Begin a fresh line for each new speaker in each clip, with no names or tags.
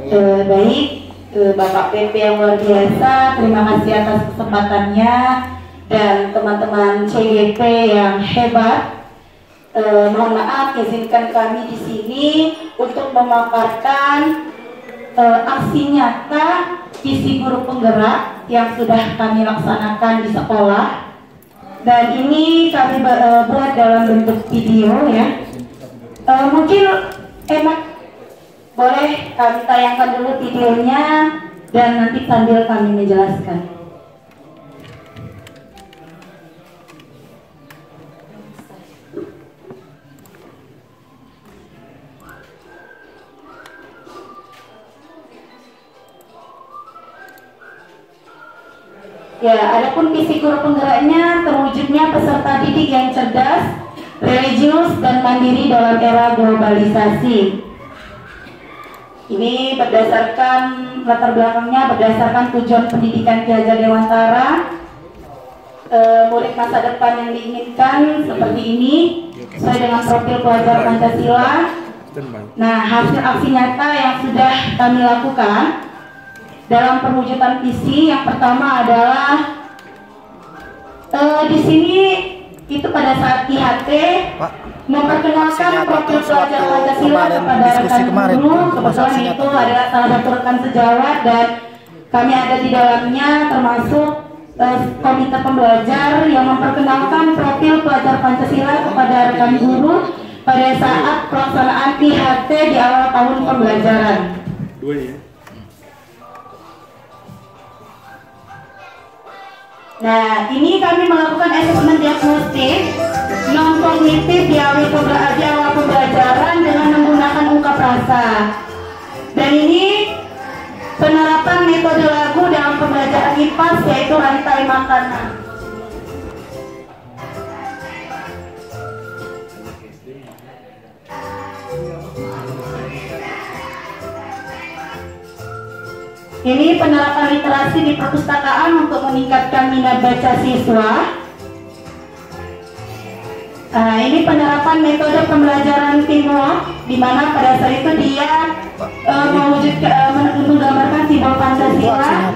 Baik, Bapak PP yang luar biasa, terima kasih atas kesempatannya, dan teman-teman CGP yang hebat. Mohon maaf, izinkan kami di sini untuk memaparkan aksi nyata visi guru penggerak yang sudah kami laksanakan di sekolah. Dan ini kami buat dalam bentuk video ya. Mungkin enak, boleh kami tayangkan dulu videonya dan nanti sambil kami menjelaskan. Ya, adapun visi guru penggeraknya terwujudnya peserta didik yang cerdas, religius, dan mandiri dalam era globalisasi. Ini berdasarkan latar belakangnya, berdasarkan tujuan pendidikan Ki Hajar Dewantara, murid masa depan yang diinginkan seperti ini, sesuai dengan profil pelajar Pancasila. Nah, hasil aksi nyata yang sudah kami lakukan dalam perwujudan visi yang pertama adalah di sini itu pada saat IHT memperkenalkan profil pelajar Pancasila kepada rekan guru. Kebetulan itu adalah salah satu rekan sejawat dan kami ada di dalamnya, termasuk komite pembelajar yang memperkenalkan profil pelajar Pancasila kepada rekan guru pada saat pelaksanaan IHT di awal tahun pembelajaran. Nah, ini kami melakukan asesmen diagnostik non-kognitif di awal pembelajaran dengan menggunakan ungkap rasa. Dan ini penerapan metode lagu dalam pembelajaran IPAS, yaitu rantai makanan. Ini penerapan literasi di perpustakaan untuk meningkatkan minat baca siswa. Nah, ini penerapan metode pembelajaran teamwork, di mana pada saat itu dia menggambarkan simbol Pancasila.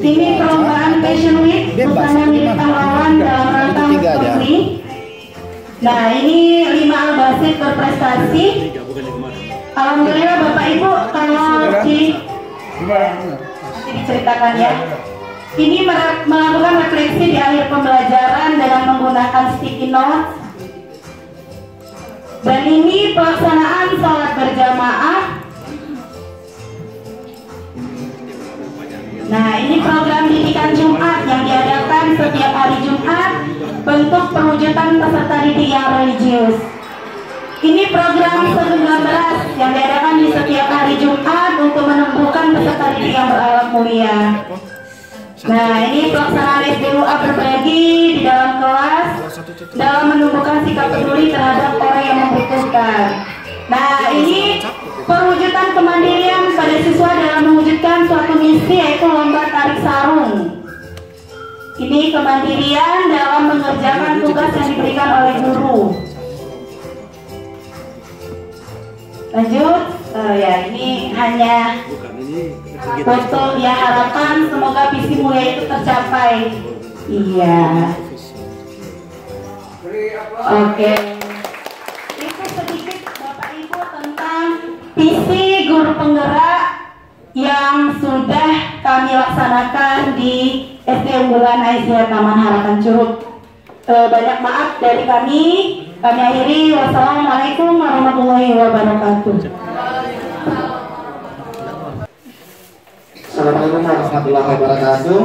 Ini perlombaan Fashion Week, busana milik pahlawan dalam rangka konflik. Nah, ini 5 albasit berprestasi. Alhamdulillah Bapak Ibu, kalau nanti diceritakan ya. Ini melakukan refleksi di akhir pembelajaran dengan menggunakan sticky notes. Dan ini pelaksanaan sholat berjamaah. Nah, ini program didikan Jumat yang diadakan setiap hari Jumat, bentuk perwujudan peserta didik yang religius. Ini program 19 yang diadakan di setiap hari Jumat untuk menumbuhkan peserta didik yang berakhlak mulia. Nah, ini pelaksanaan SDUA berbagi di dalam kelas dalam menumbuhkan sikap peduli terhadap orang yang membutuhkan. Nah, ini perwujudan kemandirian pada siswa dalam mewujudkan suatu misi, yaitu lomba tarik sarung. Ini kemandirian dalam mengerjakan tugas yang diberikan oleh guru. Lanjut, ya ini hanya foto ya, harapan semoga visi mulia itu tercapai. Iya. Oke. Itu sedikit Bapak Ibu tentang visi guru penggerak yang sudah kami laksanakan di SD Unggulan Aisyah Taman Harapan Curug. Banyak maaf dari kami. Kami akhiri. Wassalamualaikum warahmatullahi wabarakatuh.
Assalamualaikum warahmatullahi wabarakatuh.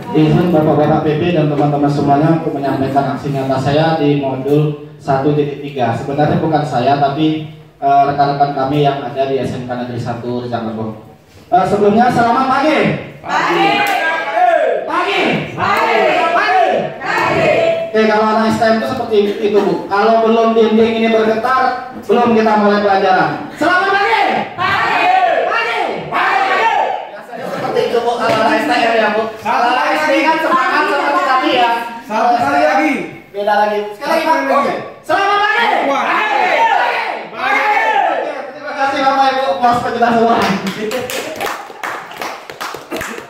Izin Bapak-Bapak PP dan teman-teman semuanya untuk menyampaikan aksi nyata saya di modul 1.3. Sebenarnya bukan saya, tapi rekan-rekan kami yang ada di SMK Negeri 1 Rejang Lebong. Sebelumnya selamat pagi. Pagi. Pagi. Pagi. Pagi. Oke, kalau anak STM itu seperti itu Bu. Kalau belum dinding ini bergetar, belum kita mulai pelajaran. Selamat pagi. Pagi. Pagi. Pagi. Biasanya seperti itu Bu. Kalau anak STM ya Bu. Kalau anak SD kan semangat seperti tadi ya.
Satu kali lagi.
Beda lagi. Sekali lagi Pak. Oke. Selamat pagi. Pagi. Pagi. Terima kasih puas penjelasan.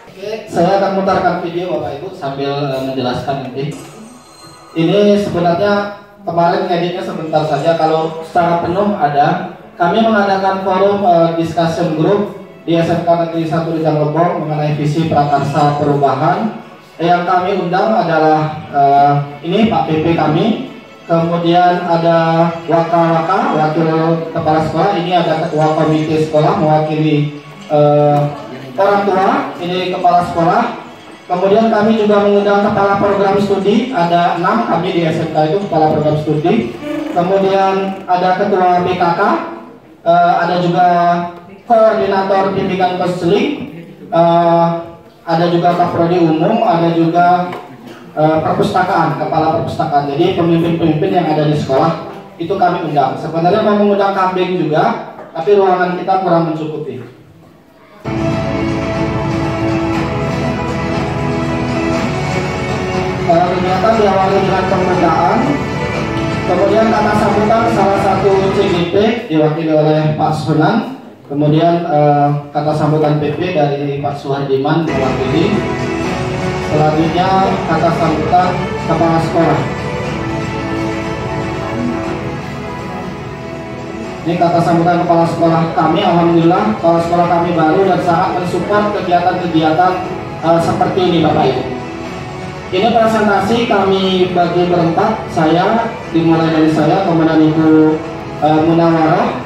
Oke, saya akan mutarkan video Bapak Ibu sambil menjelaskan nanti. Ini sebenarnya kemarin ngeditnya sebentar saja, kalau secara penuh ada. Kami mengadakan forum discussion group di SMK Negeri 1 di Lebong mengenai visi prakarsa perubahan. Yang kami undang adalah ini Pak PP kami, kemudian ada wakil kepala sekolah, ini ada ketua komite sekolah mewakili orang tua, ini kepala sekolah. Kemudian kami juga mengundang kepala program studi, ada 6 kami di SMK itu kepala program studi. Kemudian ada ketua BKK, ada juga koordinator bimbingan konseling, ada juga Kaprodi umum, ada juga perpustakaan, kepala perpustakaan. Jadi pemimpin-pemimpin yang ada di sekolah itu kami undang. Sebenarnya mau mengundang kambing juga, tapi ruangan kita kurang mencukupi. Kegiatan diawali dengan pembukaan, kemudian kata sambutan salah satu CGP diwakili oleh Pak Sunan, kemudian kata sambutan PP dari Pak Suhardiman mewakili, selanjutnya kata sambutan kepala sekolah. Ini kata sambutan kepala sekolah kami. Alhamdulillah kepala sekolah kami baru dan sangat mensupport kegiatan-kegiatan seperti ini Bapak Ibu. Ini presentasi kami bagi berempat, saya dimulai dari saya, kemudian Ibu Munawarah.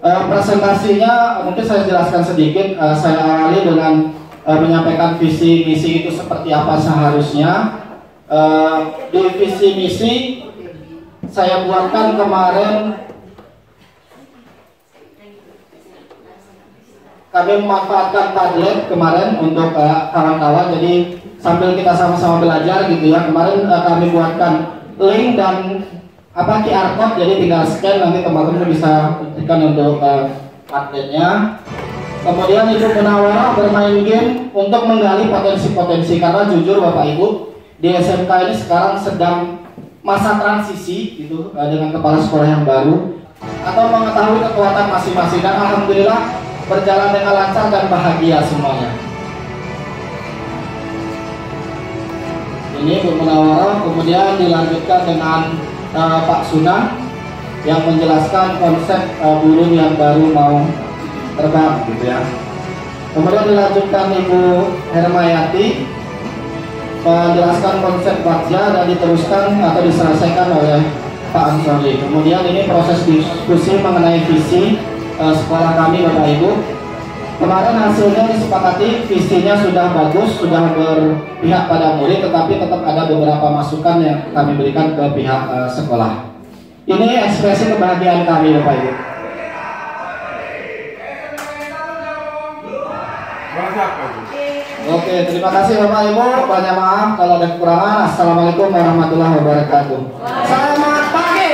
Presentasinya mungkin saya jelaskan sedikit. Saya awali dengan menyampaikan visi misi itu seperti apa seharusnya. Di visi misi saya buatkan kemarin, kami memanfaatkan Padlet kemarin untuk kawan-kawan, jadi sambil kita sama-sama belajar gitu ya. Kemarin kami buatkan link dan QR code, jadi tinggal scan, nanti teman-teman bisa berikan untuk Padletnya. Kemudian Ibu Munawarah bermain game untuk menggali potensi-potensi, karena jujur Bapak Ibu, di SMK ini sekarang sedang masa transisi gitu dengan kepala sekolah yang baru, atau mengetahui kekuatan masing-masing, dan alhamdulillah berjalan dengan lancar dan bahagia semuanya. Ini Bu Munawarah, kemudian dilanjutkan dengan Pak Sunan yang menjelaskan konsep burung yang baru mau terbang gitu ya. Kemudian dilanjutkan Ibu Hermayati menjelaskan konsep Bagja dan diteruskan atau diselesaikan oleh Pak Ansori. Kemudian ini proses diskusi mengenai visi sekolah kami Bapak Ibu. Kemarin hasilnya disepakati, visinya sudah bagus, sudah berpihak pada murid, tetapi tetap ada beberapa masukan yang kami berikan ke pihak sekolah. Ini ekspresi kebahagiaan kami Bapak Ibu. Oke, terima kasih Bapak Ibu. Banyak maaf kalau ada kekurangan. Assalamualaikum warahmatullahi wabarakatuh. Selamat pagi.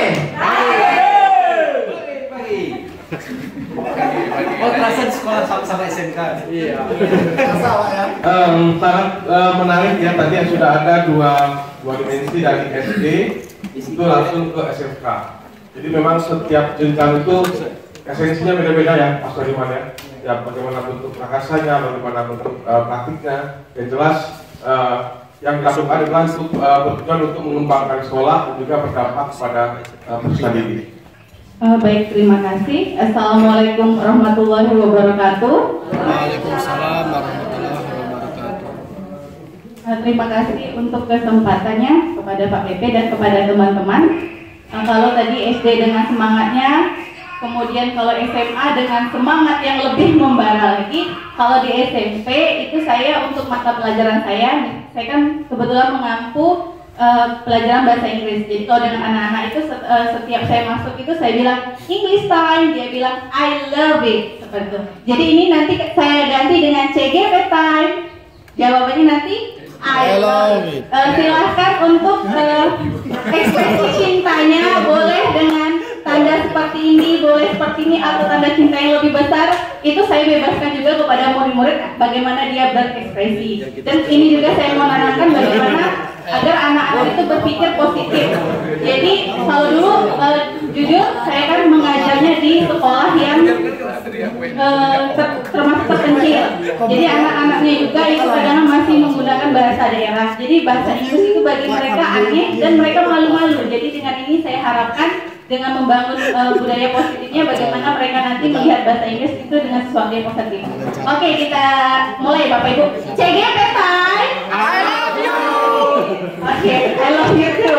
Oh, terasa di sekolah sama SMK. Iya.
Sangat menarik ya, tadi yang sudah ada dua dimensi dari SD itu langsung ke SMK. Jadi memang setiap jenjang itu esensinya beda-beda ya, Mas Suhardiman ya. Ya, bagaimana bentuk prakarsanya, bagaimana bentuk praktiknya. Yang jelas yang dilakukan adalah bertujuan untuk mengembangkan sekolah dan juga berdampak pada peserta didik.
Baik, terima kasih. Assalamualaikum warahmatullahi wabarakatuh.
Waalaikumsalam warahmatullahi wabarakatuh.
Terima kasih untuk kesempatannya kepada Pak PP dan kepada teman-teman. Kalau tadi SD dengan semangatnya, kemudian kalau SMA dengan semangat yang lebih membara lagi. Kalau di SMP itu saya untuk mata pelajaran saya kan kebetulan mengampu pelajaran bahasa Inggris. Jadi kalau dengan anak-anak itu setiap saya masuk itu saya bilang English time, dia bilang I love it, seperti itu. Jadi ini nanti saya ganti dengan CGP time, jawabannya nanti I love it. Silahkan untuk ekspresi cintanya boleh dengan tanda seperti ini, boleh seperti ini, atau tanda cinta yang lebih besar. Itu saya bebaskan juga kepada murid-murid bagaimana dia berekspresi. Dan ini juga saya mau nanamkan bagaimana agar anak-anak itu berpikir positif. Jadi kalau dulu jujur saya kan mengajar misalnya di sekolah yang termasuk terpencil. Jadi anak-anaknya juga itu kadang masih menggunakan bahasa daerah. Jadi bahasa Inggris itu bagi mereka aneh dan mereka malu-malu. Jadi dengan ini saya harapkan dengan membangun budaya positifnya, bagaimana mereka nanti melihat bahasa Inggris itu dengan sesuatu yang positif. Oke, kita mulai Bapak Ibu. CGP time. I love you. Oke, I love you too.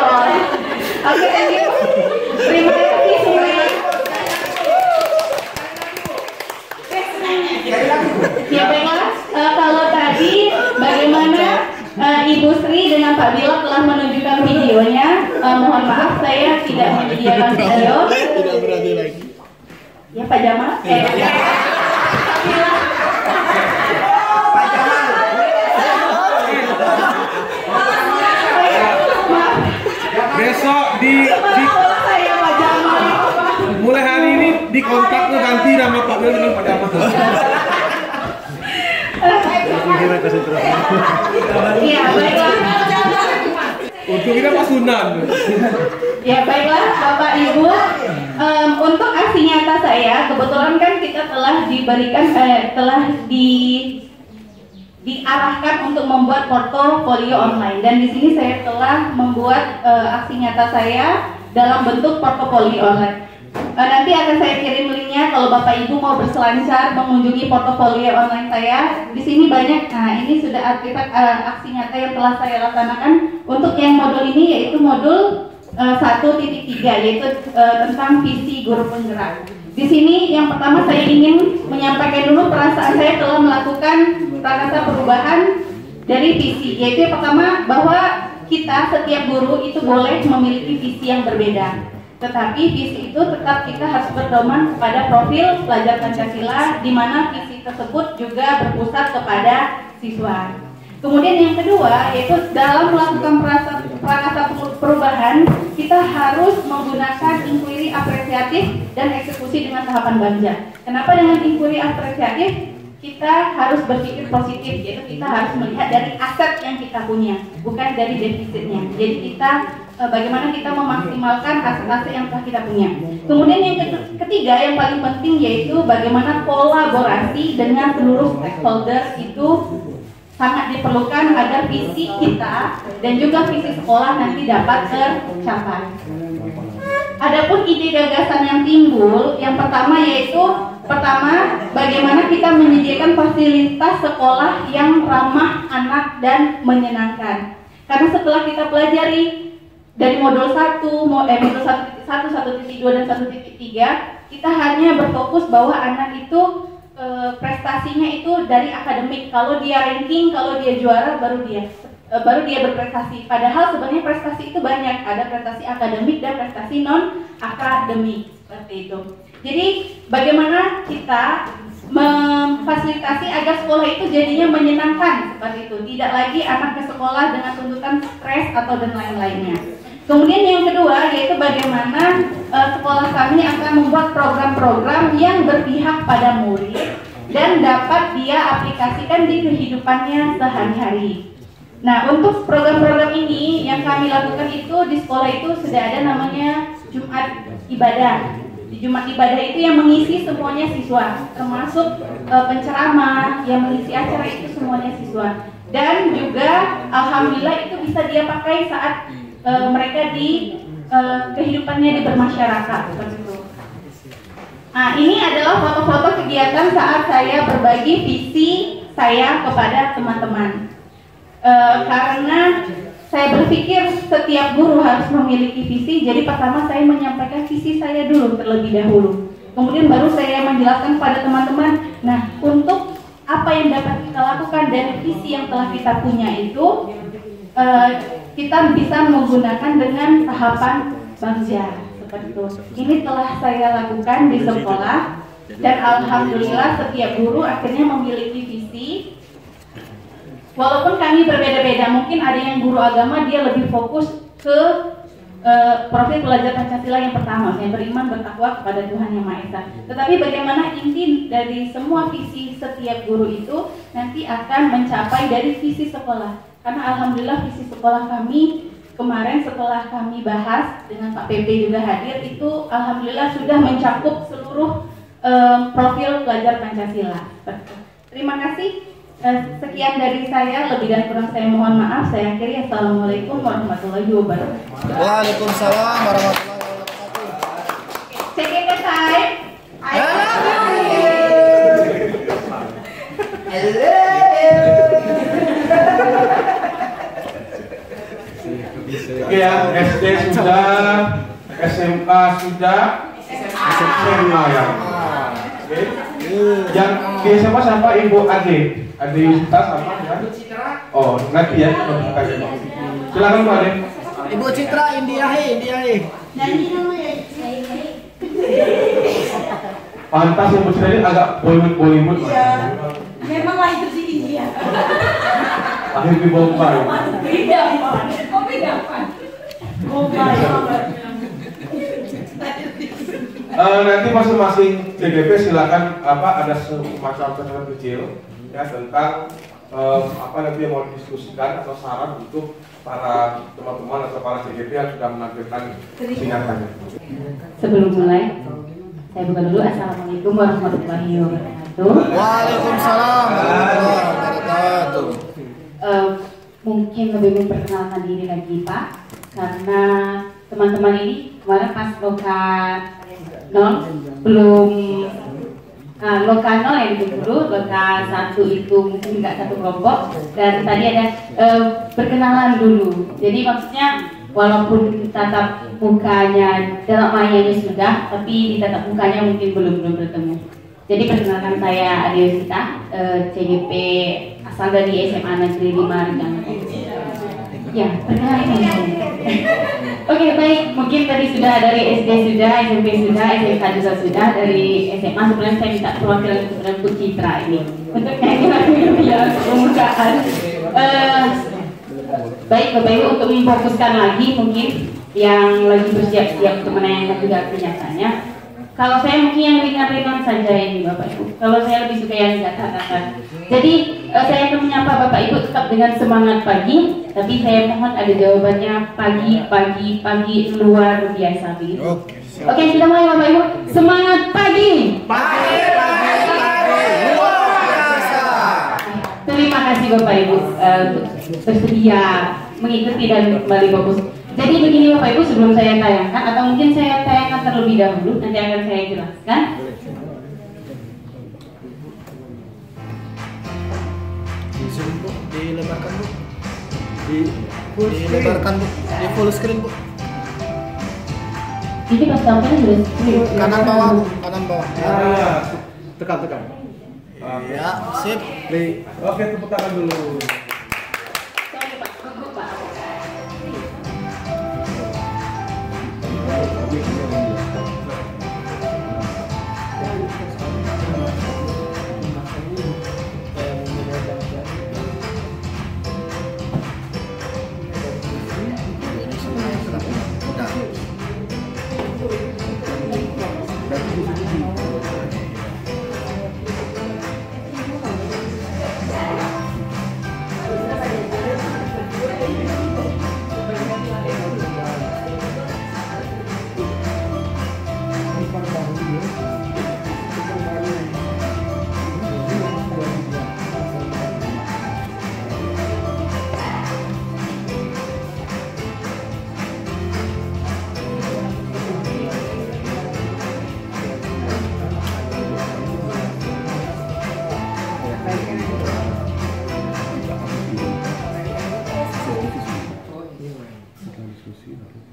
Oke, thank you. Terima kasih semuanya. Ya baiklah, kalau tadi bagaimana Ibu Sri dengan Pak Bilok telah menunjukkan videonya. Mohon maaf saya tidak menyediakan video.
Tidak berani lagi.
Ya Pak Jamal. Pak Bilok. Pak Jamal.
Besok
saya Pak Jamal.
mulai hari ini di kontrak tuh ganti nama Pak Wil dengan Pak Jamal.
Iya baiklah.
Untuk kita Pak Sunan.
Ya baiklah Bapak Ibu, untuk aksi nyata saya kebetulan kan kita telah diberikan diarahkan untuk membuat portofolio online dan di sini saya telah membuat aksi nyata saya dalam bentuk portofolio online. Nanti akan saya kirim linknya kalau Bapak Ibu mau berselancar mengunjungi portofolio online saya. Di sini banyak. Nah, ini sudah artefak aksi nyata yang telah saya laksanakan. Untuk yang modul ini yaitu modul 1.3 yaitu tentang visi guru penggerak. Di sini yang pertama saya ingin menyampaikan dulu perasaan saya telah melakukan prakasa perubahan dari visi, yaitu yang pertama bahwa kita setiap guru itu boleh memiliki visi yang berbeda. Tetapi visi itu tetap kita harus berdoman kepada profil pelajar Pancasila, di mana visi tersebut juga berpusat kepada siswa. Kemudian yang kedua yaitu dalam melakukan prakasa perubahan kita harus menggunakan inquiry apresiatif dan eksekusi dengan tahapan Banja. Kenapa dengan inquiry apresiatif? Kita harus berpikir positif, yaitu kita harus melihat dari aset yang kita punya, bukan dari defisitnya. Jadi kita bagaimana kita memaksimalkan aset-aset yang telah kita punya. Kemudian yang ketiga yang paling penting yaitu bagaimana kolaborasi dengan seluruh stakeholder itu sangat diperlukan agar visi kita dan juga visi sekolah nanti dapat tercapai. Adapun ide gagasan yang timbul, yang pertama yaitu bagaimana kita menyediakan fasilitas sekolah yang ramah anak dan menyenangkan. Karena setelah kita pelajari dari modul 1, modul 1.1, 1.2 dan 1.3, kita hanya berfokus bahwa anak itu prestasinya itu dari akademik. Kalau dia ranking, kalau dia juara baru dia berprestasi. Padahal sebenarnya prestasi itu banyak, ada prestasi akademik dan prestasi non akademik seperti itu. Jadi bagaimana kita memfasilitasi agar sekolah itu jadinya menyenangkan seperti itu, tidak lagi anak ke sekolah dengan tuntutan stres atau dan lain-lainnya. Kemudian yang kedua yaitu bagaimana sekolah kami akan membuat program-program yang berpihak pada murid dan dapat dia aplikasikan di kehidupannya sehari-hari. Nah, untuk program-program ini yang kami lakukan itu di sekolah itu sudah ada namanya Jumat Ibadah. Di Jumat Ibadah itu yang mengisi semuanya siswa, termasuk penceramah yang mengisi acara itu semuanya siswa. Dan juga alhamdulillah itu bisa dia pakai saat mereka di kehidupannya di bermasyarakat seperti itu. Nah, ini adalah foto-foto kegiatan saat saya berbagi visi saya kepada teman-teman. Karena saya berpikir setiap guru harus memiliki visi, jadi pertama saya menyampaikan visi saya dulu terlebih dahulu. Kemudian baru saya menjelaskan kepada teman-teman, nah untuk apa yang dapat kita lakukan dari visi yang telah kita punya itu, kita bisa menggunakan dengan tahapan Banja seperti itu. Ini telah saya lakukan di sekolah dan alhamdulillah setiap guru akhirnya memiliki visi. Walaupun kami berbeda-beda, mungkin ada yang guru agama dia lebih fokus ke profil pelajar Pancasila yang pertama, yang beriman bertakwa kepada Tuhan Yang Maha Esa. Tetapi bagaimana inti dari semua visi setiap guru itu nanti akan mencapai dari visi sekolah. Karena alhamdulillah visi sekolah kami kemarin setelah kami bahas dengan Pak PP juga hadir, itu alhamdulillah sudah mencakup seluruh profil pelajar Pancasila. Terima kasih. Sekian dari saya, lebih dan kurang saya mohon maaf. Saya akhiri. Assalamualaikum warahmatullahi wabarakatuh.
Waalaikumsalam warahmatullahi wabarakatuh.
CGP time.
Oke ya, SD sudah, SMK sudah, SMA ya. Oke. Yang di SMA siapa? Ibu Ade. Ade Yusita sama ya? Oh, nanti ya. Silakan Bu Ade.
Ibu Citra Indiahe.
Pantas Ibu Citra ini agak Bollywood.
Iya. Memang lahir di India.
Lahir di Bombay.
Beda, Pak. Kok beda, Pak? Bombay.
Nanti masing-masing CGP silakan ada semacam catatan kecil ya tentang nanti yang mau didiskusikan atau saran untuk para teman-teman atau para CGP yang sudah menampilkan singkatannya.
Sebelum mulai, saya buka dulu. Assalamualaikum warahmatullahi wabarakatuh.
Waalaikumsalam warahmatullahi wabarakatuh.
Mungkin lebih memperkenalkan diri lagi Pak, karena teman-teman ini kemarin pas loka 0 belum loka 0 yang itu dulu, loka 1 itu mungkin nggak satu kelompok, dan tadi ada perkenalan dulu. Jadi maksudnya walaupun tatap mukanya dalam mayanya sudah, tapi di tatap mukanya mungkin belum bertemu. Jadi perkenalkan, saya Ade Yusita, CGP asal dari SMA Negeri 5 Renang. Ya, perkenalkan. Oke, baik. Mungkin tadi sudah dari SD sudah, SMP sudah, SMK juga sudah, dari SMA sebenarnya saya minta perwakilan kepada Bu Citra ini untuk nyanyi biar pembukaan. Baik Bapak Ibu, untuk memfokuskan lagi mungkin yang lagi bersiap-siap untuk menanyakan juga kenyataannya. Kalau saya mungkin yang ringan-ringan saja ini Bapak Ibu. Kalau saya lebih suka yang kata-kata. Jadi saya akan menyapa Bapak Ibu tetap dengan semangat pagi, tapi saya mohon ada jawabannya pagi luar biasa begitu. Oke, sudah mulai Bapak Ibu. Semangat pagi.
Pagi luar biasa.
Terima kasih Bapak Ibu bersedia mengikuti dan kembali fokus. Jadi begini Bapak Ibu, sebelum saya tayangkan atau mungkin saya tayangkan terlebih dahulu, nanti akan saya jelaskan.
Dilebarkan Bu. Dilebarkan Bu. Di full screen Bu.
Ini pas tampilnya sudah
Kanan bawah Bu, kanan bawah.
Tekan.
Ya, sip.
Oke, tepuk tangan dulu.
Sorry Pak, tunggu Pak.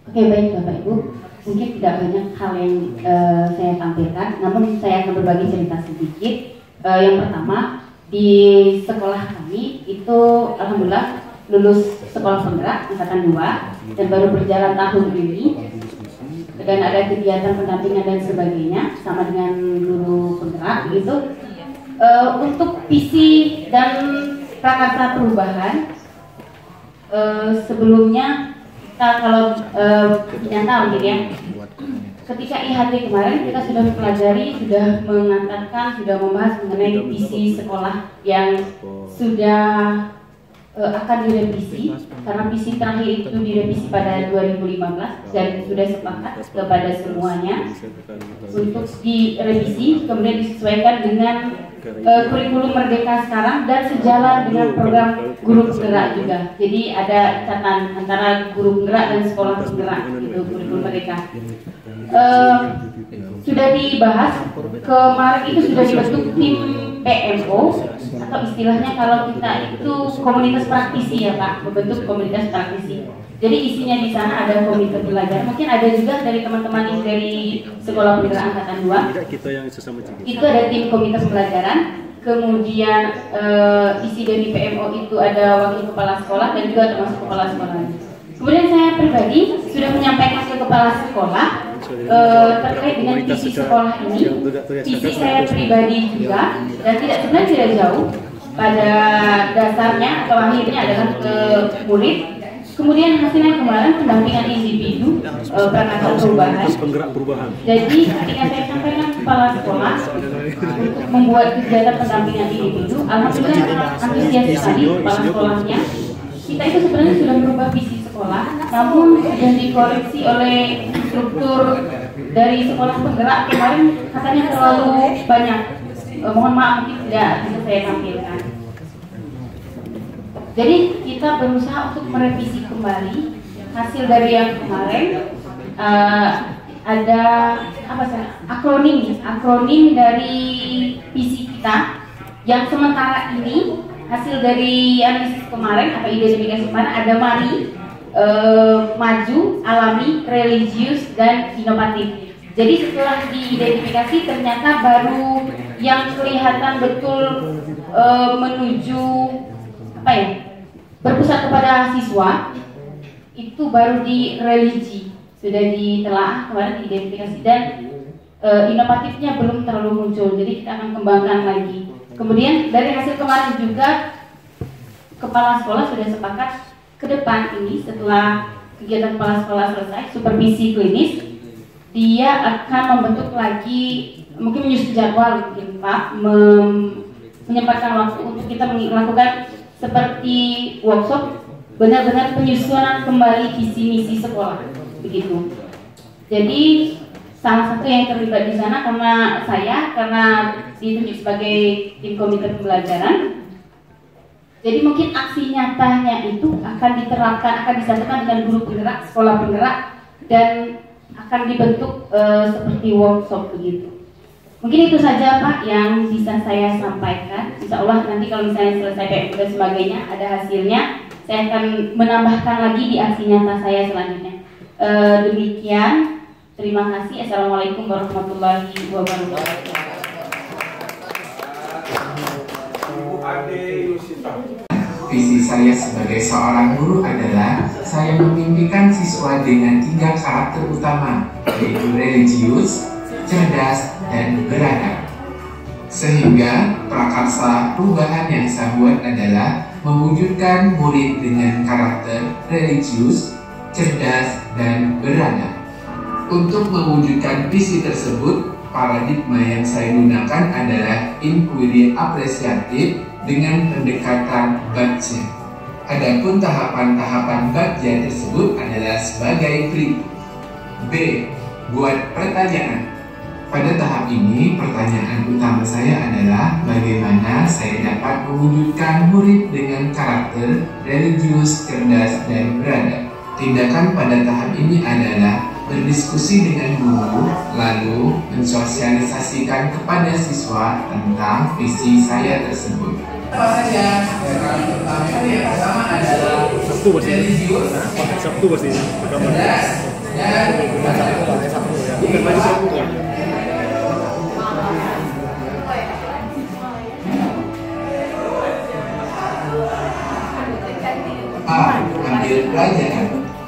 Oke, baik Bapak Ibu, mungkin tidak banyak hal yang saya tampilkan, namun saya akan berbagi cerita sedikit. Yang pertama, di sekolah kami itu alhamdulillah lulus sekolah penggerak angkatan 2 dan baru berjalan tahun ini, dan ada kegiatan pendampingan dan sebagainya sama dengan guru penggerak gitu. Untuk visi dan prakarsa perubahan, sebelumnya kita kalau nyata mungkin ya, ketika IHT kemarin kita sudah mempelajari, sudah mengatakan, sudah membahas mengenai visi sekolah yang sudah akan direvisi karena visi terakhir itu direvisi pada 2015 dan sudah sepakat kepada semuanya untuk direvisi kemudian disesuaikan dengan kurikulum Merdeka sekarang dan sejalan dengan program guru penggerak juga. Jadi ada ikatan antara guru penggerak dan sekolah penggerak itu kurikulum Merdeka. Sudah dibahas kemarin itu sudah dibentuk tim PMO atau istilahnya kalau kita itu komunitas praktisi ya Pak, membentuk komunitas praktisi. Jadi isinya di sana ada komite belajar, mungkin ada juga dari teman-teman yang dari Sekolah Penggerak Angkatan 2. Itu ada tim komite pembelajaran. Kemudian isi dari PMO itu ada wakil kepala sekolah dan juga termasuk kepala sekolah. Kemudian saya pribadi sudah menyampaikan ke kepala sekolah terkait dengan visi sekolah ini. Visi saya pribadi juga dan sebenarnya tidak jauh. Pada dasarnya atau akhirnya adalah ke murid. Kemudian hasilnya kemarin pendampingan individu peranakan perubahan. Jadi ketika saya sampaikan kepala sekolah untuk membuat kegiatan pendampingan individu, alhamdulillah antusias sekali kepala sekolahnya. Kita itu sebenarnya sudah merubah visi sekolah, namun sudah dikoreksi oleh struktur dari sekolah penggerak kemarin katanya terlalu banyak. Mohon maaf mungkin tidak bisa saya tampilkan. Jadi kita berusaha untuk merevisi kembali hasil dari yang kemarin. Ada apa sih akronim dari visi kita yang sementara ini hasil dari analisis kemarin atau identifikasi kemarin ada MARI, maju, alami, religius, dan inovatif. Jadi setelah diidentifikasi ternyata baru yang kelihatan betul menuju apa ya, berpusat kepada siswa itu baru di religi, sudah ditelaah kemarin diidentifikasi dan inovatifnya belum terlalu muncul, jadi kita akan kembangkan lagi. Kemudian dari hasil kemarin juga kepala sekolah sudah sepakat ke depan ini setelah kegiatan kepala sekolah selesai supervisi klinis dia akan membentuk lagi, mungkin menyusun jadwal mungkin Pak, menyempatkan waktu untuk kita melakukan seperti workshop benar-benar penyusunan kembali visi misi sekolah begitu. Jadi salah satu yang terlibat di sana karena ditunjuk sebagai tim komite pembelajaran. Jadi mungkin aksi nyatanya itu akan diterapkan, akan disatukan dengan guru penggerak, sekolah penggerak, dan akan dibentuk seperti workshop begitu. Mungkin itu saja Pak yang bisa saya sampaikan. Insya Allah nanti kalau misalnya selesai PMO dan sebagainya ada hasilnya, saya akan menambahkan lagi di aksi nyata saya selanjutnya. Demikian, terima kasih. Assalamualaikum warahmatullahi wabarakatuh.
Visi saya sebagai seorang guru adalah saya memimpikan siswa dengan 3 karakter utama, yaitu religius, cerdas, dan beradab. Sehingga prakarsa perubahan yang saya buat adalah mewujudkan murid dengan karakter religius, cerdas, dan beradab. Untuk mewujudkan visi tersebut, paradigma yang saya gunakan adalah inquiry apresiatif dengan pendekatan Batja. Adapun tahapan-tahapan Batja tersebut adalah sebagai berikut. B. Buat pertanyaan. Pada tahap ini, pertanyaan utama saya adalah bagaimana saya dapat mewujudkan murid dengan karakter religius, cerdas, dan beradab. Tindakan pada tahap ini adalah berdiskusi dengan guru, lalu mensosialisasikan kepada siswa tentang visi saya tersebut. Apa saja? Yang pertama adalah religius, cerdas, dan ambil pelajaran.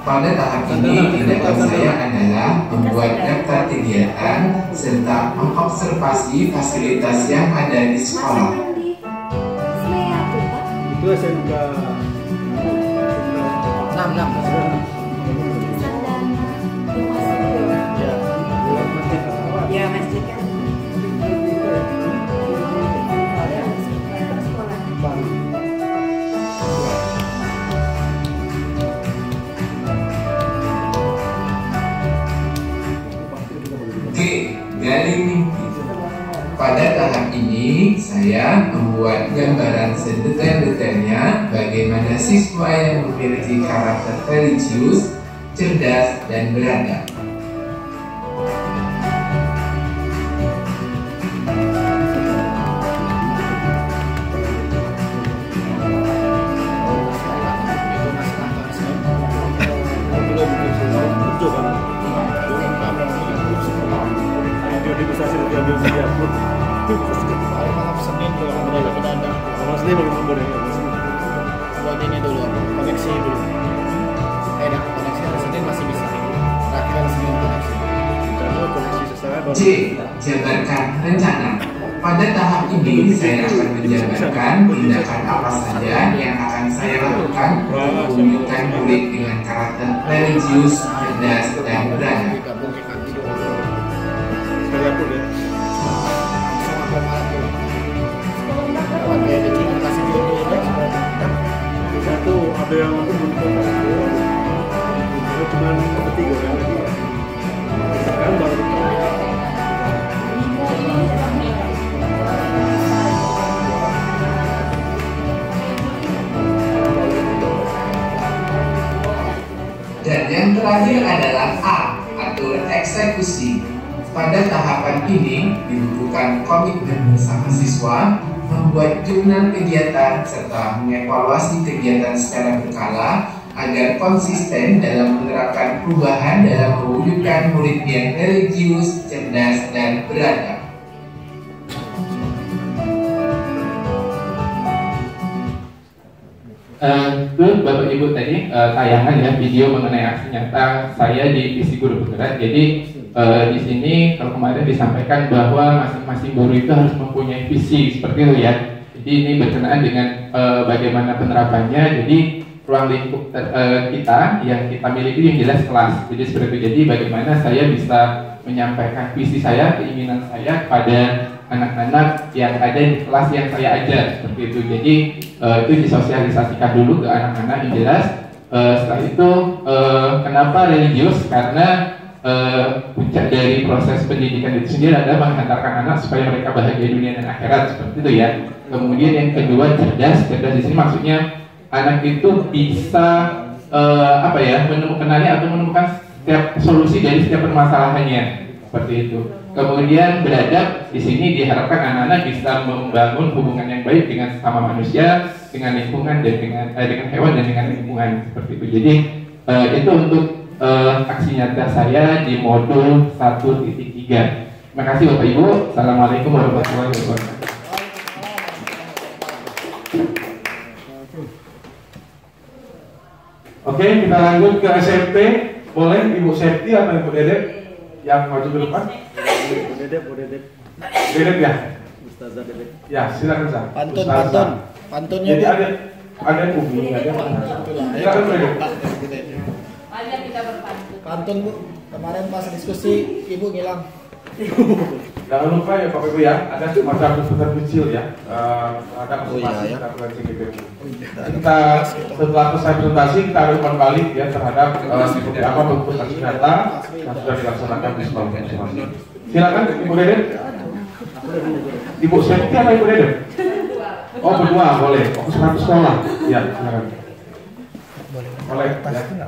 Pada tahap ini, tindakan saya adalah membuat daftar kegiatan serta mengobservasi fasilitas yang ada di sekolah.
Itu SMK 6.
Ya, masjid kan.
Pada tahap ini, saya membuat gambaran sedetail-detailnya bagaimana siswa yang memiliki karakter religius, cerdas, dan beradab.
Malam Senin tuh kalau kita ada.
Malam Senin bagaimana boleh?
Buat ini dulu, koneksi dulu. Dah koneksi hari Senin masih bisa. Terakhir hari Senin koneksi.
Koneksi sesuai.
C. Jabarkan rencana. Pada tahap ini, saya akan menjabarkan tindakan apa saja yang akan saya lakukan untuk menunjukkan murid dengan karakter religius, cerdas, dan beradab.
Sekali aku deh. Satu ada yang aku belum tahu. Cuma ketiga kan. Sekarang baru.
Dan yang terakhir adalah A, atau eksekusi. Pada tahapan ini dibutuhkan komitmen bersama siswa, membuat jurnal kegiatan, serta mengevaluasi kegiatan secara berkala agar konsisten dalam menerapkan perubahan dalam mewujudkan murid yang religius, cerdas, dan beradab.
Itu Bapak Ibu tadi tayangan ya video mengenai aksi nyata saya di Visi Guru Bergerak. Jadi di sini kalau kemarin disampaikan bahwa masing-masing guru itu harus mempunyai visi seperti itu ya. Jadi ini berkenaan dengan bagaimana penerapannya. Jadi ruang lingkup kita yang kita miliki yang jelas kelas. Jadi seperti itu. Jadi bagaimana saya bisa menyampaikan visi saya, keinginan saya kepada anak-anak yang ada di kelas yang saya ajar seperti itu. Jadi itu disosialisasikan dulu ke anak-anak yang jelas. Setelah itu kenapa religius? Karena puncak dari proses pendidikan itu sendiri adalah menghantarkan anak supaya mereka bahagia dunia dan akhirat seperti itu ya. Kemudian yang kedua cerdas di sini maksudnya anak itu bisa menemukan setiap solusi dari setiap permasalahannya seperti itu. Kemudian beradab di sini diharapkan anak-anak bisa membangun hubungan yang baik dengan sesama manusia, dengan lingkungan dan dengan hewan dan dengan lingkungan seperti itu. Jadi itu untuk aksi nyata saya di modul 1.3. Terima kasih Bapak Ibu. Assalamualaikum warahmatullahi wabarakatuh.
Oke, kita lanjut ke SMP. Boleh Ibu Septi atau Ibu Dedek yang maju ke depan? Dedek ya?
Ustazah Dedek.
Ya, silakan Sa.
Pantunnya.
Jadi ada Umi, ada mana? Silakan Dedek.
Ayo kita berpantun.
Pantun Bu. Kemarin pas diskusi Ibu ngilang.
Jangan lupa ya Bapak Ibu ya, ada semacam putar kecil ya. Ada presentasi kita presentasi. Kita setelah selesai presentasi kita ada umpan balik ya terhadap seperti apa bentuk aksi nyata yang sudah dilaksanakan di sekolah masing-masing. Silakan Ibu Dedek. Ibu Septi atau Ibu Dedek? Oh berdua boleh. Oh satu sekolah. Ya silakan. Boleh. Ya.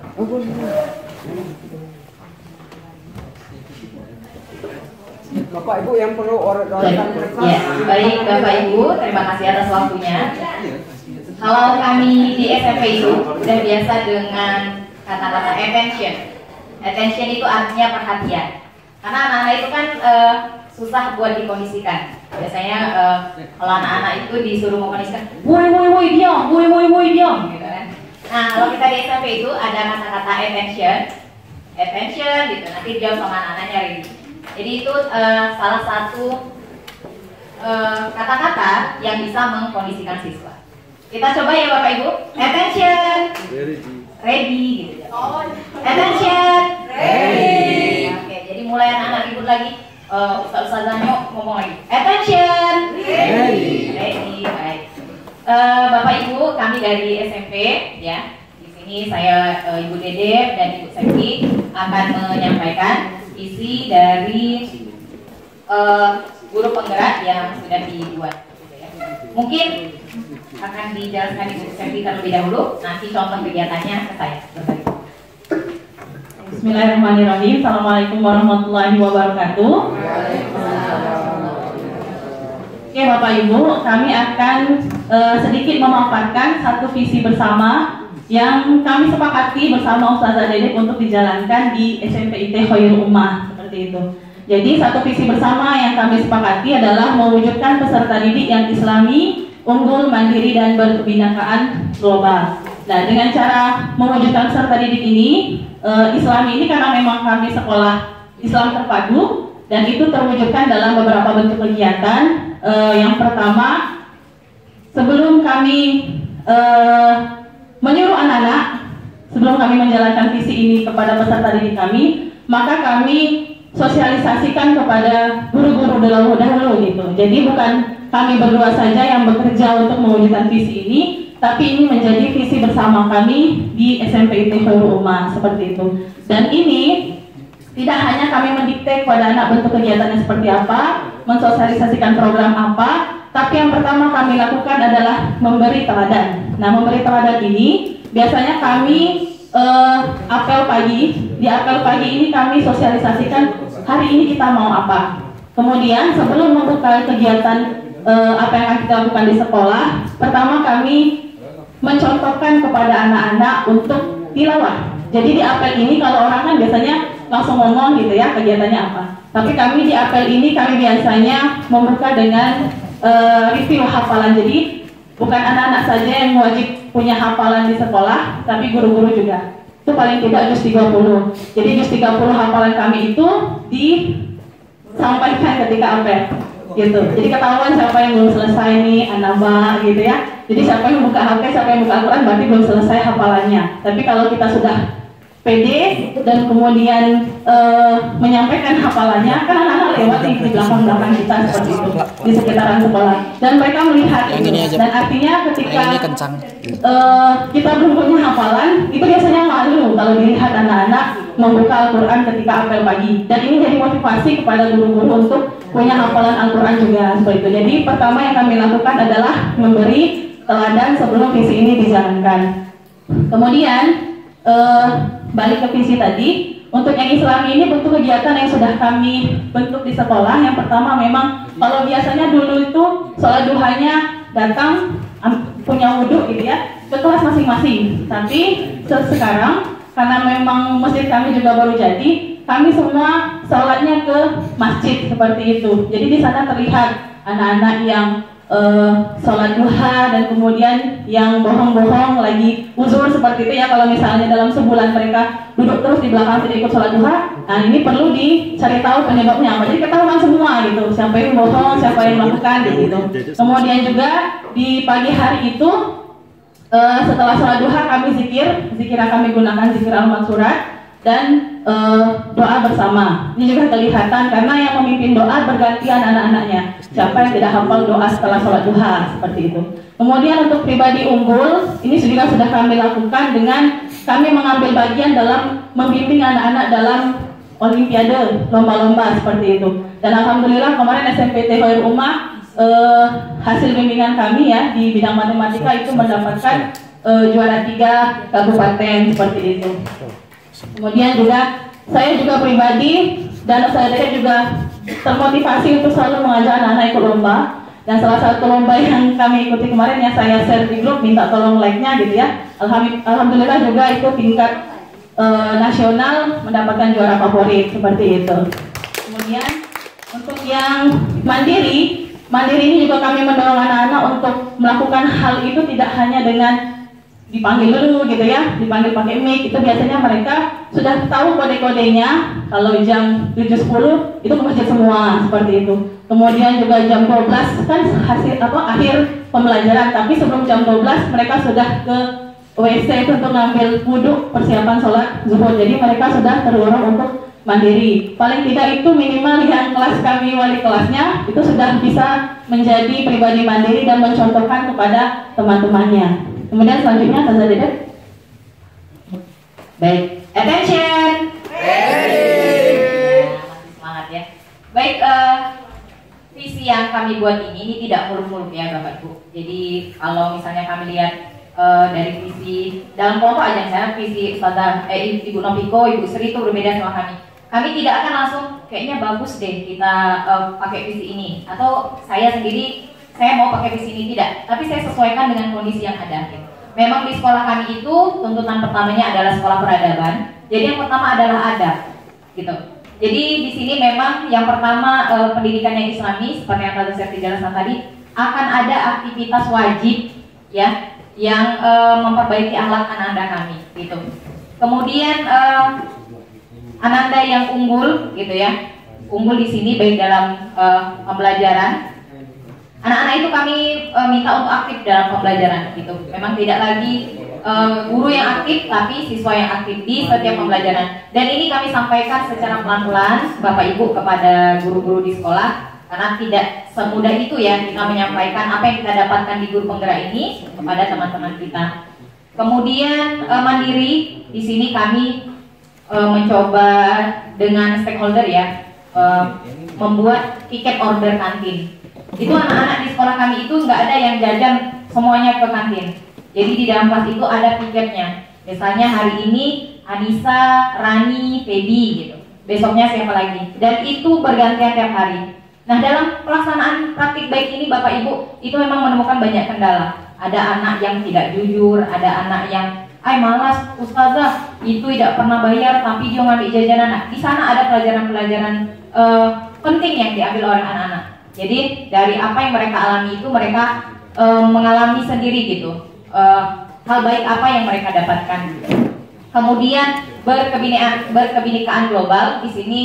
Bapak Ibu yang perlu orderan
Ya, baik Bapak Ibu, terima kasih atas waktunya. Kalau kami di SMP itu sudah biasa dengan kata-kata attention. Attention itu artinya perhatian. Karena anak-anak itu kan susah buat dikondisikan. Biasanya kalau anak-anak itu disuruh mengkondisikan, woi diam, gitu kan. Nah, kalau kita di SMP itu ada kata-kata attention gitu. Nanti dijawab sama anak-anaknya Rini. Jadi itu salah satu kata-kata yang bisa mengkondisikan siswa. Kita coba ya Bapak Ibu. Attention. Ready gitu. Attention. Ready. Oke, jadi mulai anak-anak ribut lagi. Ustazahnya ngomong lagi. Attention. Ready. Ready. Baik. Bapak Ibu, kami dari SMP ya. Di sini saya Ibu Dedek dan Ibu Septi akan menyampaikan isi dari guru penggerak yang sudah dibuat. Gitu ya. Mungkin akan dijelaskan Ibu Septi terlebih dahulu, nanti contoh kegiatannya ke saya.
Bismillahirrahmanirrahim. Assalamualaikum warahmatullahi wabarakatuh. Oke Bapak Ibu, kami akan sedikit memaparkan satu visi bersama yang kami sepakati bersama Ustazah Dedek untuk dijalankan di SMP IT Khairul Ummah, seperti itu. Jadi satu visi bersama yang kami sepakati adalah mewujudkan peserta didik yang islami, unggul, mandiri, dan berkebinekaan global. Nah, dengan cara mewujudkan peserta didik ini, islami ini karena memang kami sekolah Islam terpadu, dan itu terwujudkan dalam beberapa bentuk kegiatan. Yang pertama, sebelum kami menyuruh anak-anak, sebelum kami menjalankan visi ini kepada peserta didik kami, maka kami sosialisasikan kepada guru-guru dahulu gitu. Jadi bukan kami berdua saja yang bekerja untuk mewujudkan visi ini, tapi ini menjadi visi bersama kami di SMP IT Khairul Ummah, seperti itu. Dan ini tidak hanya kami mendikte kepada anak bentuk kegiatannya seperti apa, mensosialisasikan program apa, tapi yang pertama kami lakukan adalah memberi teladan. Nah, memberi teladan ini biasanya kami apel pagi. Di apel pagi ini kami sosialisasikan hari ini kita mau apa. Kemudian sebelum membuka kegiatan apa yang akan kita lakukan di sekolah, pertama kami mencontohkan kepada anak-anak untuk tilawah. Jadi di apel ini kalau orang kan biasanya langsung ngomong gitu ya kegiatannya apa. Tapi kami di apel ini kami biasanya membuka dengan review hafalan. Jadi bukan anak-anak saja yang wajib punya hafalan di sekolah, tapi guru-guru juga. Itu paling tidak juz 30. Jadi juz 30 hafalan kami itu disampaikan ketika apel gitu. Jadi ketahuan siapa yang belum selesai nih, anaba gitu ya. Jadi siapa yang buka HP, siapa yang buka Al-Quran berarti belum selesai hafalannya. Tapi kalau kita sudah pede dan kemudian menyampaikan hafalannya, kan anak-anak lewat di belakang-belakang kita seperti itu, di sekitaran sekolah, dan mereka melihat itu. Dan artinya ketika kita belum punya hafalan, itu biasanya malu kalau dilihat anak-anak membuka Al-Quran ketika apel pagi. Dan ini jadi motivasi kepada guru-guru untuk punya hafalan Al-Quran juga seperti itu. Jadi pertama yang kami lakukan adalah memberi teladan sebelum visi ini dijalankan. Kemudian balik ke visi tadi, untuk yang Islami ini bentuk kegiatan yang sudah kami bentuk di sekolah. Yang pertama memang kalau biasanya dulu itu sholat duhanya datang punya wudhu gitu ya ke kelas masing-masing. Tapi sekarang karena memang masjid kami juga baru jadi, kami semua sholatnya ke masjid seperti itu. Jadi di sana terlihat anak-anak yang sholat duha dan kemudian yang bohong-bohong lagi uzur seperti itu ya. Kalau misalnya dalam sebulan mereka duduk terus di belakang tidak ikut sholat duha, nah ini perlu dicari tahu penyebabnya apa. Jadi ketahuan semua gitu, siapa yang bohong, siapa yang melakukan gitu. Kemudian juga di pagi hari itu setelah sholat duha kami zikir yang kami gunakan zikir al-mansurat dan doa bersama. Ini juga kelihatan karena yang memimpin doa bergantian anak-anaknya. Siapa yang tidak hafal doa setelah sholat duha, seperti itu. Kemudian untuk pribadi unggul, ini juga sudah kami lakukan dengan kami mengambil bagian dalam membimbing anak-anak dalam olimpiade, lomba-lomba seperti itu. Dan alhamdulillah kemarin SMP IT Khairul Ummah hasil bimbingan kami ya di bidang matematika itu mendapatkan juara 3 kabupaten seperti itu. Kemudian juga saya juga pribadi dan saya juga termotivasi untuk selalu mengajak anak-anak ikut lomba. Dan salah satu lomba yang kami ikuti kemarin yang saya share di grup, minta tolong like-nya gitu ya. Alhamdulillah juga itu tingkat nasional mendapatkan juara favorit seperti itu. Kemudian untuk yang mandiri ini juga kami mendorong anak-anak untuk melakukan hal itu tidak hanya dengan dipanggil dulu gitu ya, dipanggil pakai mic. Itu biasanya mereka sudah tahu kode-kodenya. Kalau jam 7.10 itu ke masjid semua seperti itu. Kemudian juga jam 12 kan akhir pembelajaran, tapi sebelum jam 12 mereka sudah ke WC itu untuk ngambil wudhu persiapan sholat zuhur. Jadi mereka sudah terdorong untuk mandiri. Paling tidak itu minimal yang kelas kami wali kelasnya itu sudah bisa menjadi pribadi mandiri dan mencontohkan kepada teman-temannya. Kemudian selanjutnya Ustazah Dedek.
Baik, attention. Ready. Masih semangat ya. Baik, visi yang kami buat ini tidak muluk-muluk ya Bapak Ibu. Jadi kalau misalnya kami lihat dari visi dalam kelompok aja, misalnya visi Ustazah Ibu Noviko, Ibu Sri itu berbeda sama kami. Kami tidak akan langsung kayaknya bagus deh kita pakai visi ini, atau saya sendiri saya mau pakai visi ini, tidak. Tapi saya sesuaikan dengan kondisi yang ada. Memang di sekolah kami itu tuntutan pertamanya adalah sekolah peradaban. Jadi yang pertama adalah adab, gitu. Jadi di sini memang yang pertama pendidikan yang Islami seperti yang tadi saya jelaskan tadi, akan ada aktivitas wajib ya yang memperbaiki akhlak anak-anak kami, gitu. Kemudian ananda yang unggul, gitu ya, unggul di sini baik dalam pembelajaran. Anak-anak itu kami minta untuk aktif dalam pembelajaran, gitu. Memang tidak lagi guru yang aktif, tapi siswa yang aktif di setiap pembelajaran. Dan ini kami sampaikan secara pelan-pelan, Bapak Ibu, kepada guru-guru di sekolah, karena tidak semudah itu ya kita menyampaikan apa yang kita dapatkan di guru penggerak ini kepada teman-teman kita. Kemudian mandiri, di sini kami mencoba dengan stakeholder ya, membuat tiket order kantin. Itu anak-anak di sekolah kami itu nggak ada yang jajan semuanya ke kantin. Jadi di dalam kelas itu ada tiketnya. Misalnya hari ini Anissa, Rani, Feby gitu. Besoknya siapa lagi? Dan itu bergantian tiap hari. Nah dalam pelaksanaan praktik baik ini Bapak Ibu itu memang menemukan banyak kendala. Ada anak yang tidak jujur, ada anak yang malas, Ustazah itu tidak pernah bayar tapi dia ngambil jajanan. Nah, di sana ada pelajaran-pelajaran penting yang diambil oleh anak-anak. Jadi dari apa yang mereka alami itu mereka mengalami sendiri gitu, hal baik apa yang mereka dapatkan. Kemudian berkebinekaan global, di sini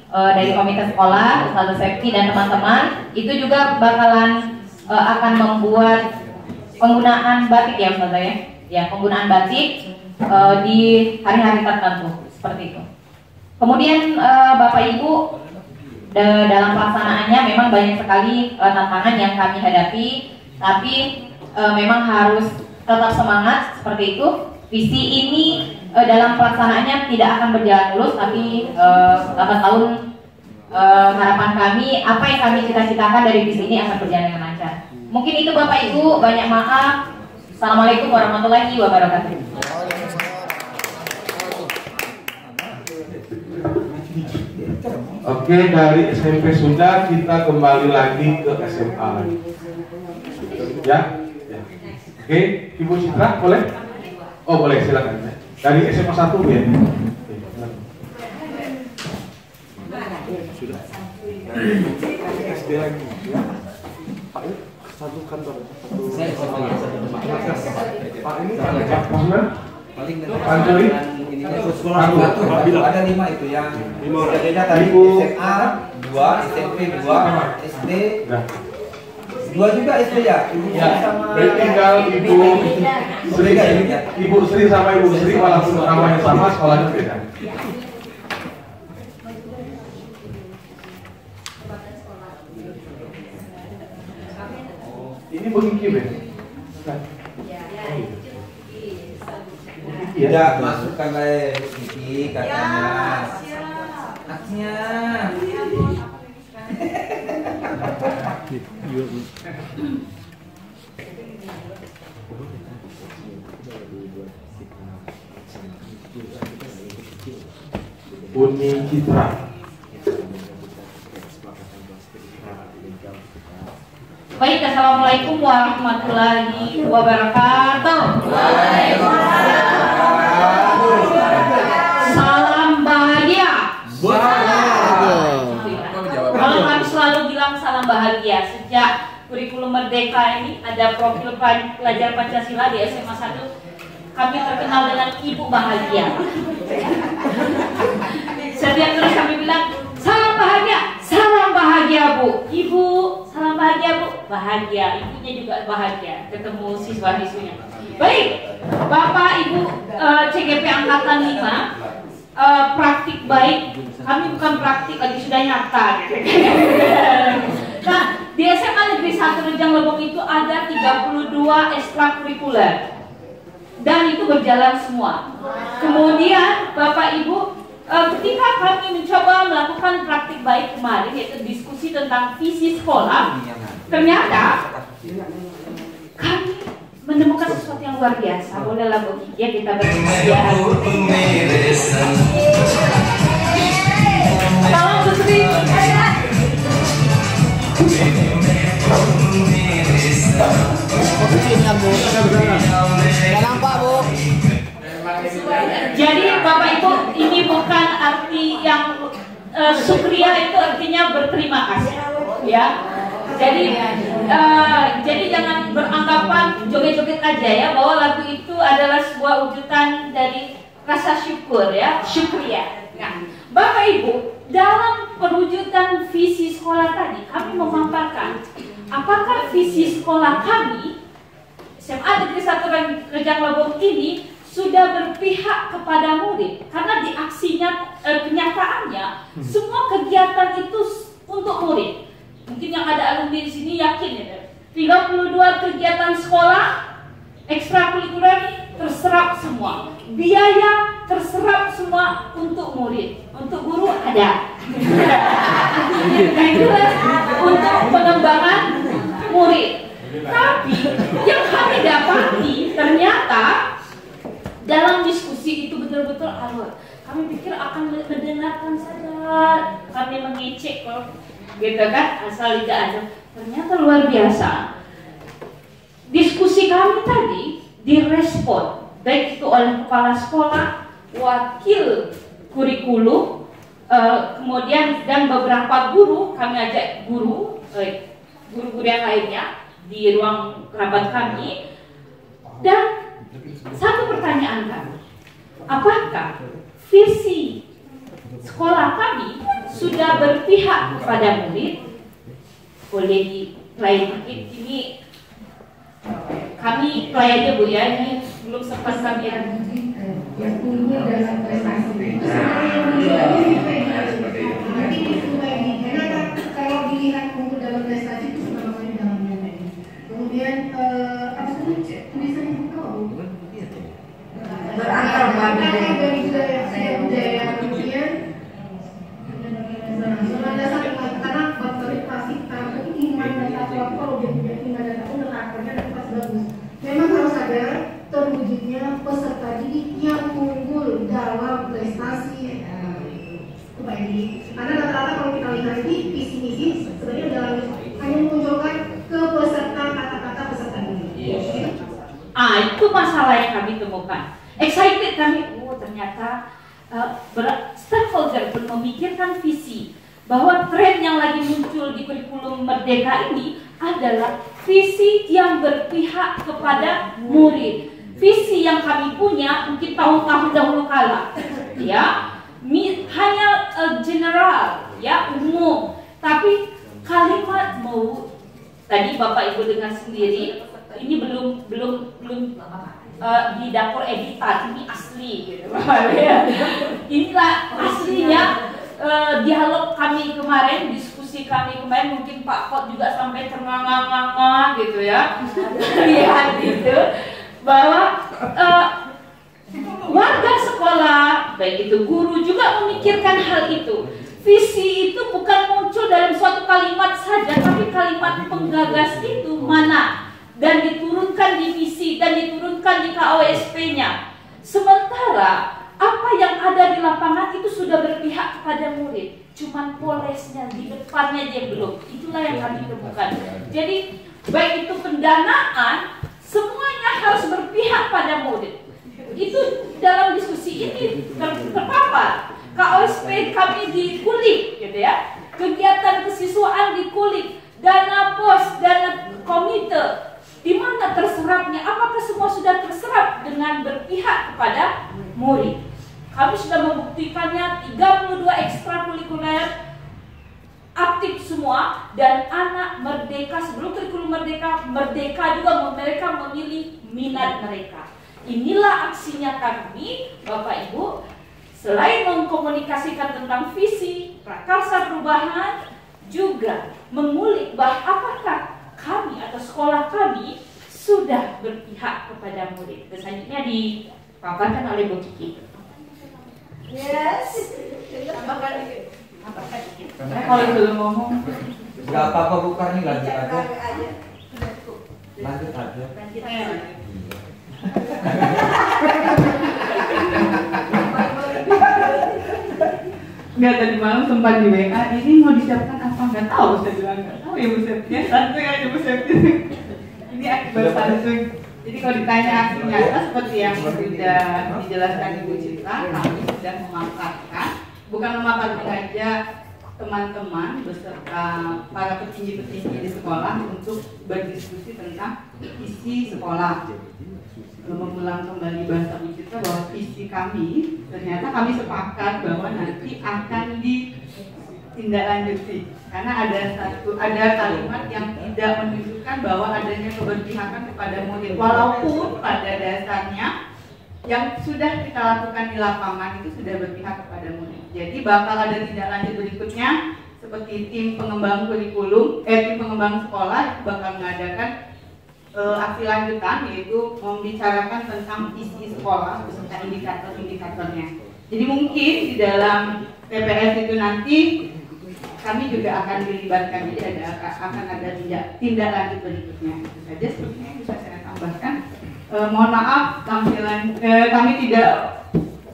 dari komite sekolah, Ustazah Septi dan teman-teman itu juga bakalan akan membuat penggunaan batik ya Ustazah ya, penggunaan batik di hari-hari tertentu seperti itu. Kemudian Bapak Ibu, dalam pelaksanaannya memang banyak sekali tantangan yang kami hadapi, tapi memang harus tetap semangat seperti itu. Visi ini dalam pelaksanaannya tidak akan berjalan mulus, tapi 8 tahun harapan kami, apa yang kami cita-citakan dari visi ini akan berjalan dengan lancar. Mungkin itu Bapak Ibu, banyak maaf. Assalamualaikum warahmatullahi wabarakatuh.
Oke, dari SMP sudah, kita kembali lagi ke SMA. Ya? Oke, Ibu Citra boleh? Oh boleh, silakan. Dari SMA 1 ya.
Sudah. SD lagi ya. Pak ini satu kantor. Pak ini Pak Musman. Pak Joli. Sekolah ada 5 itu yang berbeda tadi, SMA 2, SMP 2, SD 2 juga SD ya.
Berarti tinggal Ibu Sri sama Ibu Sri walaupun namanya sama, sekolahnya beda. Ini begini ya?
Tidak masukkan kayak Kiki katanya. Aknya.
Uni Citra.
Baik, assalamualaikum warahmatullahi wabarakatuh. Salam bahagia. Kalau kami selalu bilang salam bahagia, sejak kurikulum Merdeka ini ada profil pelajar Pancasila di SMA 1, kami terkenal dengan Ibu Bahagia. Setiap terus kami bilang salam bahagia Bu. Ibu, salam bahagia Bu. Bahagia, ibunya juga bahagia ketemu siswa-siswinya. Baik, Bapak Ibu CGP Angkatan 5, praktik baik, kami bukan praktik lagi, sudah nyata. Nah, di SMA Negeri 1 Rejang Lebong itu ada 32 ekstrakurikuler dan itu berjalan semua. Kemudian Bapak Ibu,
ketika kami mencoba melakukan praktik baik kemarin, yaitu diskusi tentang visi sekolah, ternyata kami menemukan sesuatu yang luar biasa. Bolehlah Bu Kiki ya, kita berbicara. Tolong Bu Sri. Jadi Bapak Ibu, ini bukan arti yang syukriya itu artinya berterima kasih, ya. Jadi jangan beranggapan joget-joget aja ya, bahwa lagu itu adalah sebuah wujudan dari rasa syukur ya, syukriya. Nah, Bapak Ibu, dalam perwujudan visi sekolah tadi kami memaparkan apakah visi sekolah kami SMA Negeri 1 Rejang Lebong ini sudah berpihak kepada murid, karena di aksinya kenyataannya semua kegiatan itu untuk murid. Mungkin yang ada alumni di sini yakin ya, 32 kegiatan sekolah ekstrakurikuler terserap semua, biaya terserap semua untuk murid, untuk guru ada. Untuk pengembangan murid. Tapi yang kami dapati ternyata dalam diskusi itu betul-betul alur. Kami pikir akan mendengarkan saja, kami mengecek kok, gitu kan, asal tidak ada. Ternyata luar biasa. Diskusi kami tadi direspon, baik itu oleh kepala sekolah, wakil kurikulum, kemudian dan beberapa guru. Kami ajak guru-guru yang lainnya di ruang kerabat kami. Dan satu pertanyaan kami, apakah visi sekolah kami sudah berpihak kepada murid? Boleh diklaim ini kami play aja Bu ya, ini belum sempat kami
yang punya dalam prestasi. Karena kalau dilihat untuk dalam prestasi itu sudah masuk dalam nilai. Kemudian apa sih tulisannya buka Bu? Berakar dari budaya kemudian zona dasar karena faktor pasti tahu iman dan takwa kalau dia punya iman dan takwa dan akarnya dan pas bagus. Memang harus ada terwujudnya peserta didik yang unggul dalam prestasi ini. Karena rata-rata kalau kita lihat di visi misi sebenarnya dalam hanya menunjukkan ke peserta kata-kata peserta didik.
Itu masalah yang kami temukan. Excited kami, ternyata stakeholder pun memikirkan visi bahwa tren yang lagi muncul di kurikulum Merdeka ini adalah visi yang berpihak kepada murid. Visi yang kami punya mungkin tahun-tahun dahulu kala, ya, hanya general, ya, umum. Tapi kalimat mau tadi Bapak Ibu dengar sendiri, ini belum di dapur editan, ini asli gitu. Inilah aslinya dialog kami kemarin, diskusi kami kemarin. Mungkin Pak Kot juga sampai ternganga-nganga gitu ya. Lihat gitu bahwa warga sekolah, baik itu guru juga memikirkan hal itu. Visi itu bukan muncul dalam suatu kalimat saja, tapi kalimat penggagas itu mana dan diturunkan di visi dan diturunkan di KOSP-nya. Sementara apa yang ada di lapangan itu sudah berpihak kepada murid, cuman polesnya di depannya dia belum. Itulah yang kami temukan. Jadi baik itu pendanaan, semuanya harus berpihak pada murid. Itu dalam diskusi ini terpapar. KOSP kami dikulik, gitu ya. Kegiatan kesiswaan dikulik, dana pos, dana komite. Di mana terserapnya? Apakah semua sudah terserap dengan berpihak kepada murid? Kami sudah membuktikannya 32 ekstrakurikuler aktif semua, dan anak merdeka sebelum kurikulum merdeka juga mereka memilih minat mereka. Inilah aksinya kami, Bapak Ibu, selain mengkomunikasikan tentang visi prakarsa perubahan, juga mengulik bahwa apakah kami atau sekolah kami sudah berpihak kepada murid. Selanjutnya dipaparkan oleh Bu Kiki. Yes. Tambahkan dikit. Tambahkan dikit. Kalau belum ngomong.
Gak apa-apa bukan nih, lanjut aja. Lanjut aja.
Enggak, tadi malam sempat di WA, ini mau disiapkan apa? Nggak tahu, saya bilang nggak tahu ya Bu Septi, santuy aja Bu Septi. Ini akibat santuy. Jadi kalau ditanya aksi nyata seperti yang sudah dijelaskan Ibu Citra, kami sudah memanfaatkan, bukan memanfaatkan aja teman-teman beserta para petinggi-petinggi di sekolah untuk berdiskusi tentang isi sekolah. Mengulang kembali bahasa Bu Citra bahwa visi kami, ternyata kami sepakat bahwa nanti akan ditindaklanjuti karena ada kalimat yang tidak menunjukkan bahwa adanya keberpihakan kepada murid, walaupun pada dasarnya yang sudah kita lakukan di lapangan itu sudah berpihak kepada murid. Jadi bakal ada tindak lanjut berikutnya seperti tim pengembang kurikulum, tim pengembang sekolah itu bakal mengadakan aksi lanjutan, yaitu membicarakan tentang isi sekolah beserta indikator-indikatornya. Jadi mungkin di dalam TPS itu nanti kami juga akan dilibatkan, jadi akan ada tindak lanjut berikutnya. Itu saja sepertinya yang bisa saya tambahkan. Mohon maaf tampilan kami tidak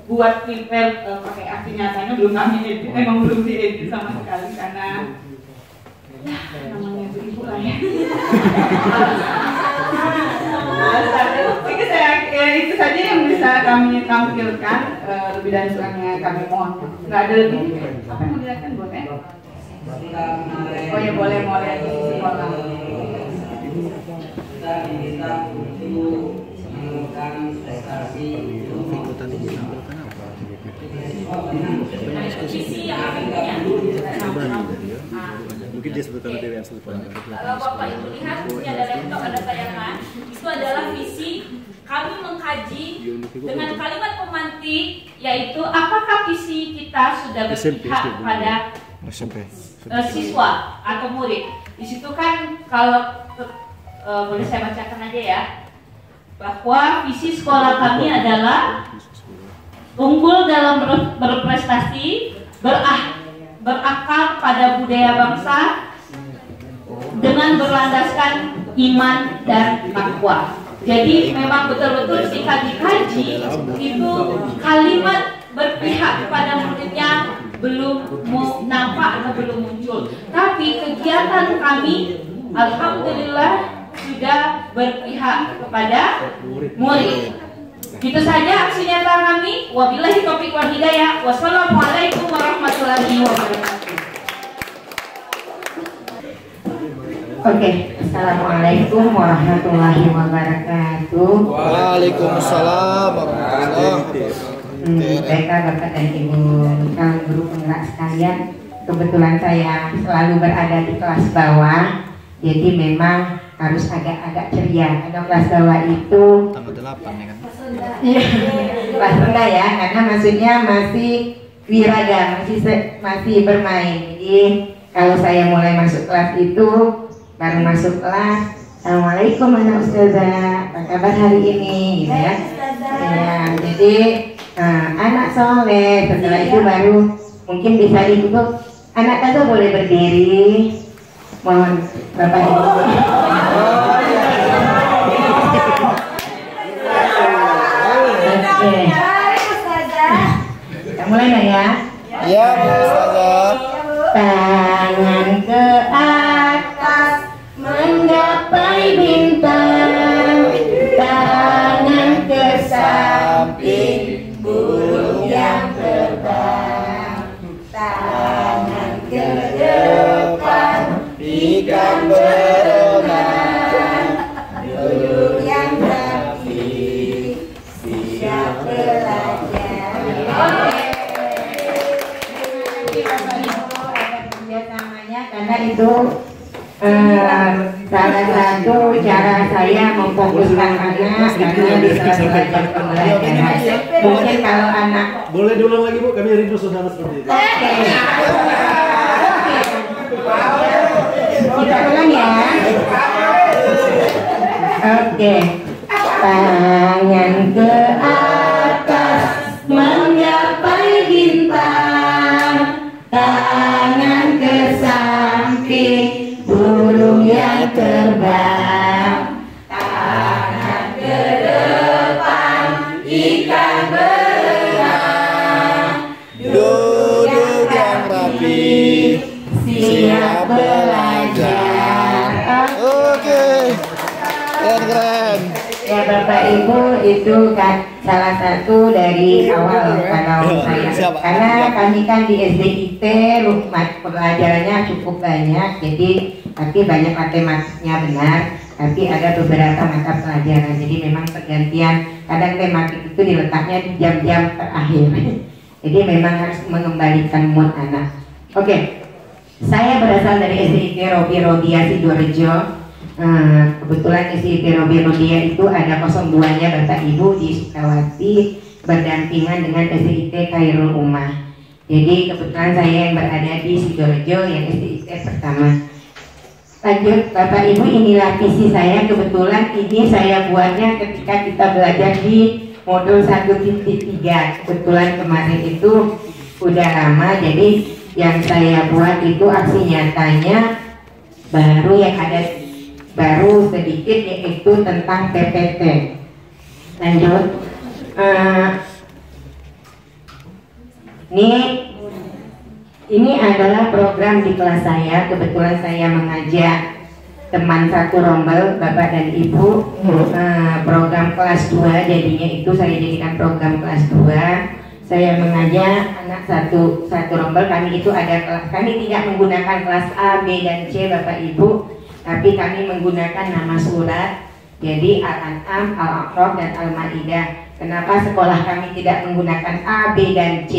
buat prepare pakai aksi nyatanya, belum kami edit, emang belum diedit sama sekali karena namanya ibu lah ya. Itu saja yang bisa kami tampilkan, lebih dan kurangnya kami mohon. Nggak ada lebih. Apa yang mau dilihatkan boleh? Oh ya boleh, mau lihat di sekolah.
Kita diminta untuk melakukan prestasi
mungkin dia sebutkan dari yang sebutkan.
Kalau Bapak Ibu lihat punya ada laptop, ada tayangan, itu adalah visi kami mengkaji dengan kalimat pemantik, yaitu apakah visi kita sudah berpihak pada siswa atau murid. Di situ kan kalau boleh saya bacakan aja ya, bahwa visi sekolah kami adalah unggul dalam berprestasi, berakar pada budaya bangsa dengan berlandaskan iman dan takwa. Jadi memang betul-betul ketika dikaji itu kalimat berpihak kepada muridnya belum nampak atau belum muncul. Tapi kegiatan kami alhamdulillah sudah berpihak kepada murid. Itu saja aksi nyata kami. Wabillahi taufiq wal hidayah. Wassalamualaikum warahmatullahi wabarakatuh.
Oke, assalamualaikum warahmatullahi wabarakatuh.
Waalaikumsalam warahmatullahi wabarakatuh.
Baiklah Bapak dan Ibu calon guru penggerak sekalian, kebetulan saya selalu berada di kelas bawah, jadi memang harus agak-agak ceria. Karena kelas bawah itu
tanggal 8 ya kan?
Iya, kelas rendah ya, karena maksudnya masih wiraga, masih bermain. Jadi kalau saya mulai masuk kelas itu baru masuk kelas, assalamualaikum anak ustazah, apa kabar hari ini, gitu ya. Ya, jadi anak soleh. Setelah itu baru mungkin bisa ditutup. Anak tante boleh berdiri, mohon bapak ibu. Oke. Kita mulai nggak ya?
Iya, Bu Ustazah.
Tangan ke atas menggapai bintang, tangan ke samping burung yang terbang, tangan ke depan ikan berenang, burung yang rapi siap belajar. Karena itu salah satu cara saya memfokuskan anak karena di saat belajar pembelajaran. Mungkin kalau anak
boleh diulang lagi Bu, kami rindu suasana seperti itu.
Kita ulang ya. Oke. Tangan ke atas menggapai burung yang terbang, tangan ke depan, ikan berenang,
Duduk yang rapi,
siap belajar.
Oke, keren.
Ya Bapak Ibu, itu kan salah satu dari awal kalau saya, karena kami kan di SDIT pelajarannya cukup banyak, jadi tapi banyak matematiknya benar, tapi ada beberapa mata pelajaran, jadi memang pergantian, kadang tematik itu diletaknya di jam-jam terakhir, jadi memang harus mengembalikan mood anak. Oke, saya berasal dari SDIT Robi Rodia Sidoarjo. Kebetulan SDIT Robi Rodia itu ada 02-nya Bapak Ibu di Sukawati berdampingan dengan SDIT Khairul Ummah. Jadi kebetulan saya yang berada di Sidoarjo yang SDIT pertama. Lanjut Bapak Ibu, inilah visi saya. Kebetulan ini saya buatnya ketika kita belajar di modul 1.3. Kebetulan kemarin itu udah lama, jadi yang saya buat itu aksi nyatanya baru yang ada baru sedikit, yaitu tentang PPT. Lanjut, ini adalah program di kelas saya. Kebetulan saya mengajak teman satu rombel, Bapak dan Ibu, program kelas 2, jadinya itu saya jadikan program kelas 2. Saya mengajak anak satu rombel. Kami itu ada kelas, kami tidak menggunakan kelas A, B, dan C Bapak Ibu, tapi kami menggunakan nama surat, jadi Al-An'am, Al-A'raf, dan Al-Ma'idah. Kenapa sekolah kami tidak menggunakan A, B, dan C?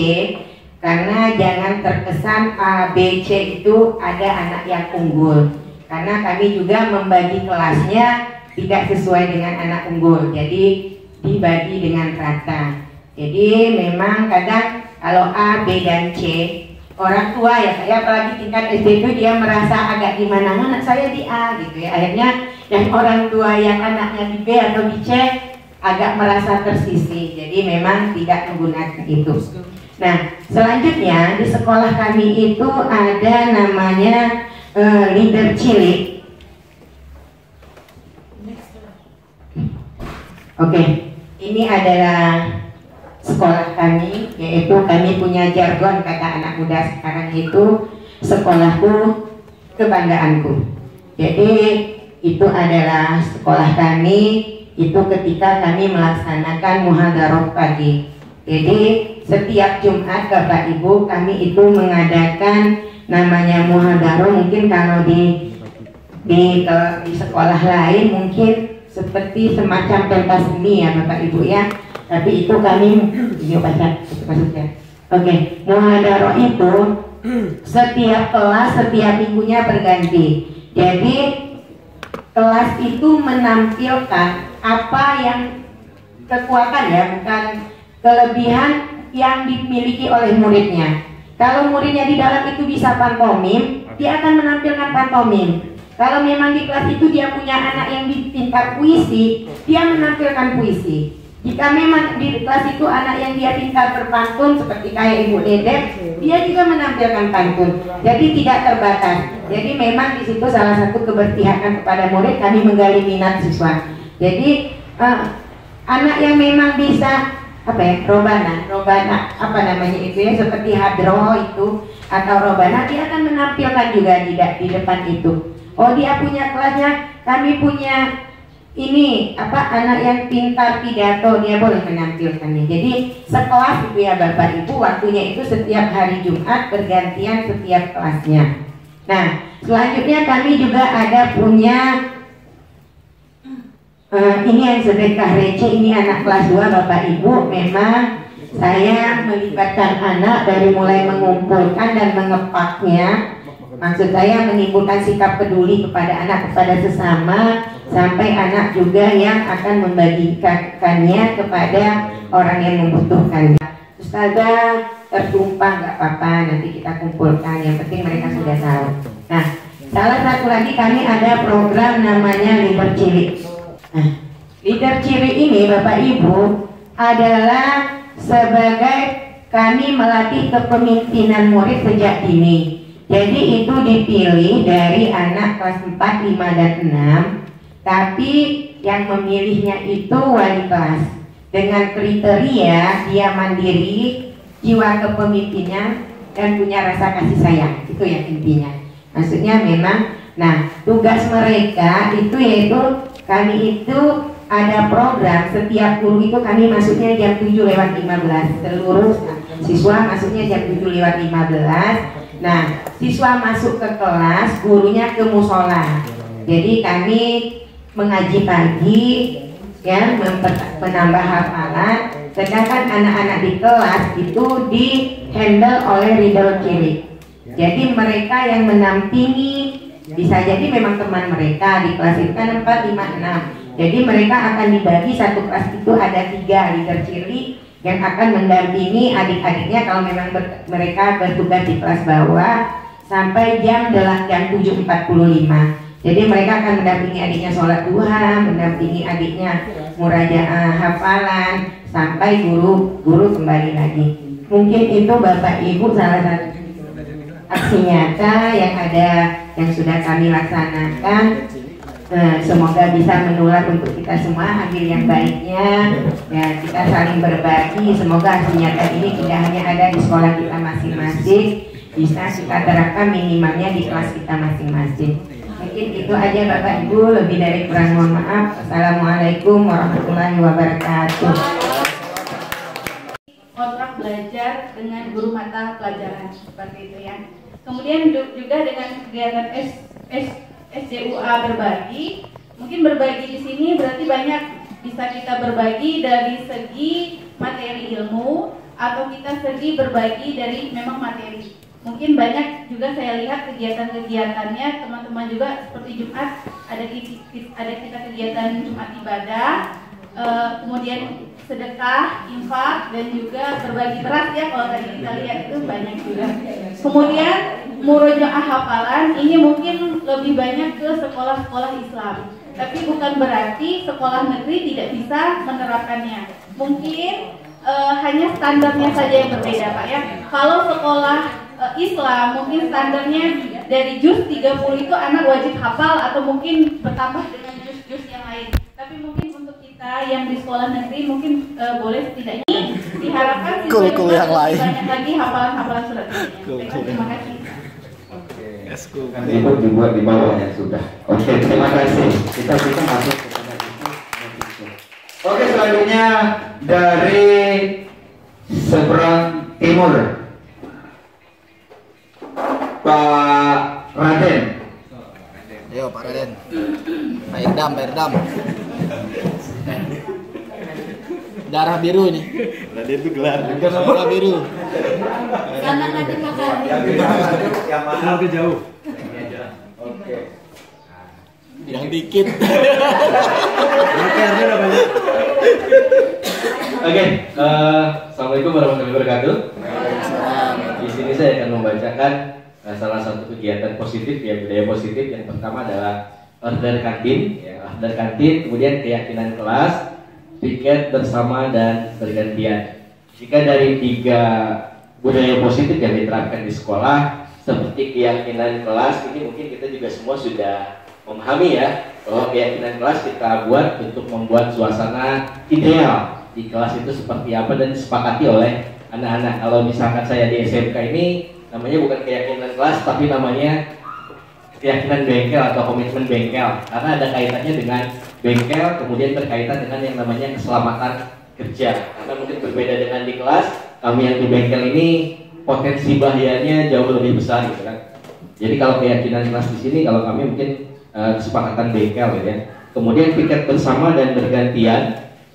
Karena jangan terkesan A, B, C itu ada anak yang unggul. Karena kami juga membagi kelasnya tidak sesuai dengan anak unggul, jadi dibagi dengan rata. Jadi memang kadang kalau A, B, dan C, orang tua ya, saya apalagi tingkat SD itu dia merasa agak gimana, anak saya di A gitu ya. Akhirnya yang orang tua yang anaknya di B atau di C agak merasa tersisih. Jadi memang tidak menggunakan itu. Nah, selanjutnya di sekolah kami itu ada namanya leader cilik. Oke, ini adalah sekolah kami, yaitu kami punya jargon kata anak muda sekarang itu, sekolahku kebanggaanku. Jadi itu adalah sekolah kami itu ketika kami melaksanakan muhadharah pagi. Jadi setiap Jumat Bapak Ibu kami itu mengadakan namanya muhadharah. Mungkin kalau di sekolah lain mungkin seperti semacam pentas seni ya Bapak Ibu ya. Tapi itu kami baca maksudnya. Oke, muhadharah itu setiap kelas setiap minggunya berganti. Jadi kelas itu menampilkan apa yang kekuatan ya, bukan kelebihan yang dimiliki oleh muridnya. Kalau muridnya di dalam itu bisa pantomim, dia akan menampilkan pantomim. Kalau memang di kelas itu dia punya anak yang pintar puisi, dia menampilkan puisi. Jika memang di kelas itu anak yang dia pintar berpantun seperti kayak Ibu Dedek, dia juga menampilkan pantun. Jadi tidak terbatas. Jadi memang di situ salah satu keberpihakan kepada murid, kami menggali minat siswa. Jadi anak yang memang bisa robana apa namanya itu ya, seperti hadro itu atau robana, dia akan menampilkan juga di depan itu. Oh, dia punya kelasnya, kami punya ini anak yang pintar pidato, dia boleh menampilkannya. Jadi sekelas itu ya Bapak Ibu, waktunya itu setiap hari Jumat bergantian setiap kelasnya. Nah, selanjutnya kami juga ada punya ini yang sedekah receh, ini anak kelas 2 Bapak Ibu. Memang saya melibatkan anak dari mulai mengumpulkan dan mengepaknya. Maksud saya menimbulkan sikap peduli kepada anak, kepada sesama, sampai anak juga yang akan membagikannya kepada orang yang membutuhkan. Ustazah tertumpah nggak apa-apa, nanti kita kumpulkan, yang penting mereka sudah tahu. Nah, salah satu lagi kami ada program namanya Leader Cilik. Nah, Leader Cilik ini Bapak Ibu adalah sebagai kami melatih kepemimpinan murid sejak dini. Jadi itu dipilih dari anak kelas 4, 5, dan 6. Tapi yang memilihnya itu wali kelas dengan kriteria dia mandiri, jiwa kepemimpinan, dan punya rasa kasih sayang. Itu yang intinya. Maksudnya memang, nah tugas mereka itu yaitu kami itu ada program setiap guru itu kami masuknya jam 7:15, seluruh siswa masuknya jam 7:15. Nah siswa masuk ke kelas, gurunya ke musola. Jadi kami mengaji pagi, ya, menambah hafalan. Sedangkan anak-anak di kelas itu di handle oleh reader cilik. Jadi mereka yang menampingi, bisa jadi memang teman mereka di kelas itu kan 4, 5, 6. Jadi mereka akan dibagi satu kelas itu ada 3 leader cilik yang akan mendampingi adik-adiknya kalau memang mereka bertugas di kelas bawah sampai jam 7:45. Jadi mereka akan mendampingi adiknya sholat duha, mendampingi adiknya murajaah hafalan sampai guru kembali lagi. Mungkin itu Bapak Ibu salah satu aksi nyata yang ada yang sudah kami laksanakan. Semoga bisa menular untuk kita semua, ambil yang baiknya, ya kita saling berbagi. Semoga aksi nyata ini tidak hanya ada di sekolah kita masing-masing, bisa kita terapkan minimalnya di kelas kita masing-masing. Mungkin itu aja Bapak Ibu, lebih dari kurang mohon maaf. Assalamualaikum warahmatullahi wabarakatuh.
Kontrak belajar dengan guru mata pelajaran seperti itu ya. Kemudian juga dengan kegiatan SJUA berbagi. Mungkin berbagi di sini berarti banyak bisa kita berbagi dari segi materi ilmu atau kita segi berbagi dari memang materi. Mungkin banyak juga saya lihat kegiatan-kegiatannya teman-teman juga seperti Jumat ada kita kegiatan Jumat ibadah, kemudian sedekah, infak, dan juga berbagi beras ya kalau tadi kita lihat itu banyak juga. Kemudian murojaah hafalan ini mungkin lebih banyak ke sekolah-sekolah Islam, tapi bukan berarti sekolah negeri tidak bisa menerapkannya. Mungkin hanya standarnya saja yang berbeda Pak ya. Kalau sekolah Islam mungkin standarnya dari juz 30 itu anak wajib hafal atau mungkin bertambah dengan juz-juz yang lain. Tapi mungkin untuk kita yang di sekolah negeri mungkin boleh setidaknya diharapkan
Kul yang lain.
banyak lagi hafalan-hafalan surat ini. Terima kasih.
Nanti itu dibuat di bawahnya sudah. Oke, terima kasih. Kita masuk kepada itu. Oke, selanjutnya dari seberang timur, Pak Raden.
Yo Pak Raden. Pak Irdam. Darah biru nih.
Raden itu gelar.
Darah biru.
Karena nanti makan.
Yang mana?
Lebih jauh.
Oke.
Yang dikit.
Makernya udah banyak.
Oke, assalamualaikum warahmatullahi wabarakatuh. Di sini saya akan membacakan salah satu kegiatan positif ya, budaya positif. Yang pertama adalah order kantin, ya, order kantin, kemudian keyakinan kelas, piket bersama dan bergantian. Jika dari 3 budaya positif yang diterapkan di sekolah seperti keyakinan kelas, ini mungkin kita juga semua sudah memahami ya bahwa keyakinan kelas kita buat untuk membuat suasana ideal di kelas itu seperti apa dan disepakati oleh anak-anak. Kalau misalkan saya di SMK ini namanya bukan keyakinan kelas tapi namanya keyakinan bengkel atau komitmen bengkel, karena ada kaitannya dengan bengkel, kemudian berkaitan dengan yang namanya keselamatan kerja. Karena mungkin berbeda dengan di kelas, kami yang di bengkel ini potensi bahayanya jauh lebih besar gitu kan. Jadi kalau keyakinan kelas di sini, kalau kami mungkin kesepakatan bengkel gitu ya. Kemudian piket bersama dan bergantian,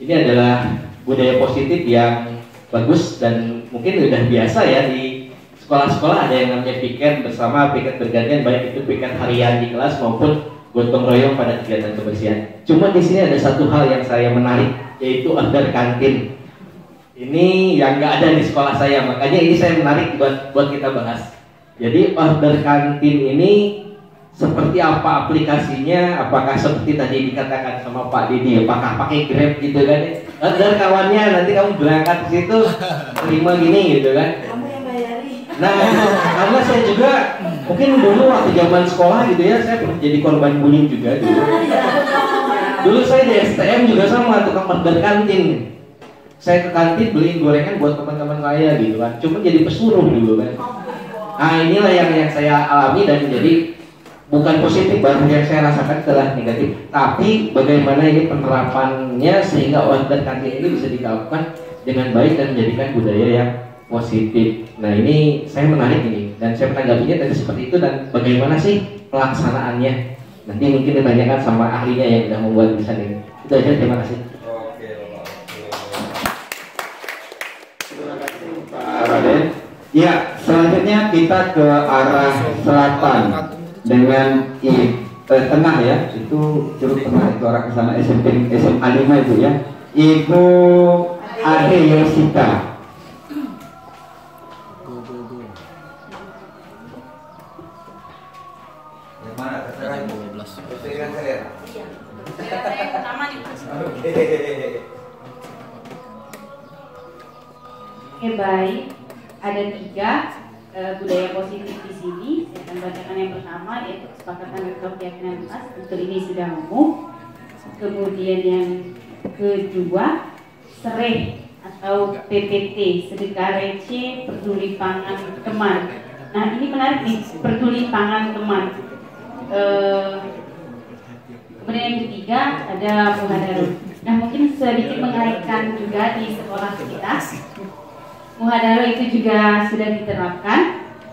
ini adalah budaya positif yang bagus dan mungkin sudah biasa ya di sekolah-sekolah. Ada yang namanya piket bersama, piket bergantian, baik itu piket harian di kelas maupun gotong royong pada kegiatan kebersihan. Cuma di sini ada satu hal yang saya menarik, yaitu order kantin. Ini yang nggak ada di sekolah saya, makanya ini saya menarik buat kita bahas. Jadi order kantin ini seperti apa aplikasinya? Apakah seperti tadi dikatakan sama Pak Didi, apakah pakai Grab gitu kan? Order kawannya, nanti kamu berangkat ke situ terima gini gitu kan?
Kamu yang bayarin.
Nah, karena saya juga Mungkin dulu waktu zaman sekolah gitu ya, saya pernah jadi korban bullying juga dulu. Dulu saya di STM juga sama tukang order kantin. Saya ke kantin beliin gorengan buat teman-teman saya gitu kan. Cuma jadi pesuruh dulu kan. Nah inilah yang saya alami dan jadi bukan positif, baru yang saya rasakan adalah negatif. Tapi bagaimana ini penerapannya sehingga order kantin ini bisa dilakukan dengan baik dan menjadikan budaya yang positif. Nah ini saya menarik ini dan saya menanggapinya tadi seperti itu, dan bagaimana sih pelaksanaannya? Nanti mungkin ditanyakan sama ahlinya yang sudah membuat tulisan ini. Itu aja, terima kasih. Pak Raden. Ya, selanjutnya kita ke arah selatan dengan tengah ya, itu Curug Tengah itu arah ke sana, SMP SMA 5 itu ya. Ibu Ade Yosita.
Oke, baik. Ada 3 budaya positif di sini. Saya akan bacakan yang pertama, yaitu kesepakatan rektor keyakinan khas. Untuk ini sudah umum. Kemudian yang kedua, SREH atau PPT, sedekah receh peduli pangan teman. Nah ini menarik nih, peduli pangan teman. Kemudian yang ketiga ada muhadarah. Nah mungkin sedikit mengaitkan juga di sekolah kita. Muhadarah itu juga sudah diterapkan.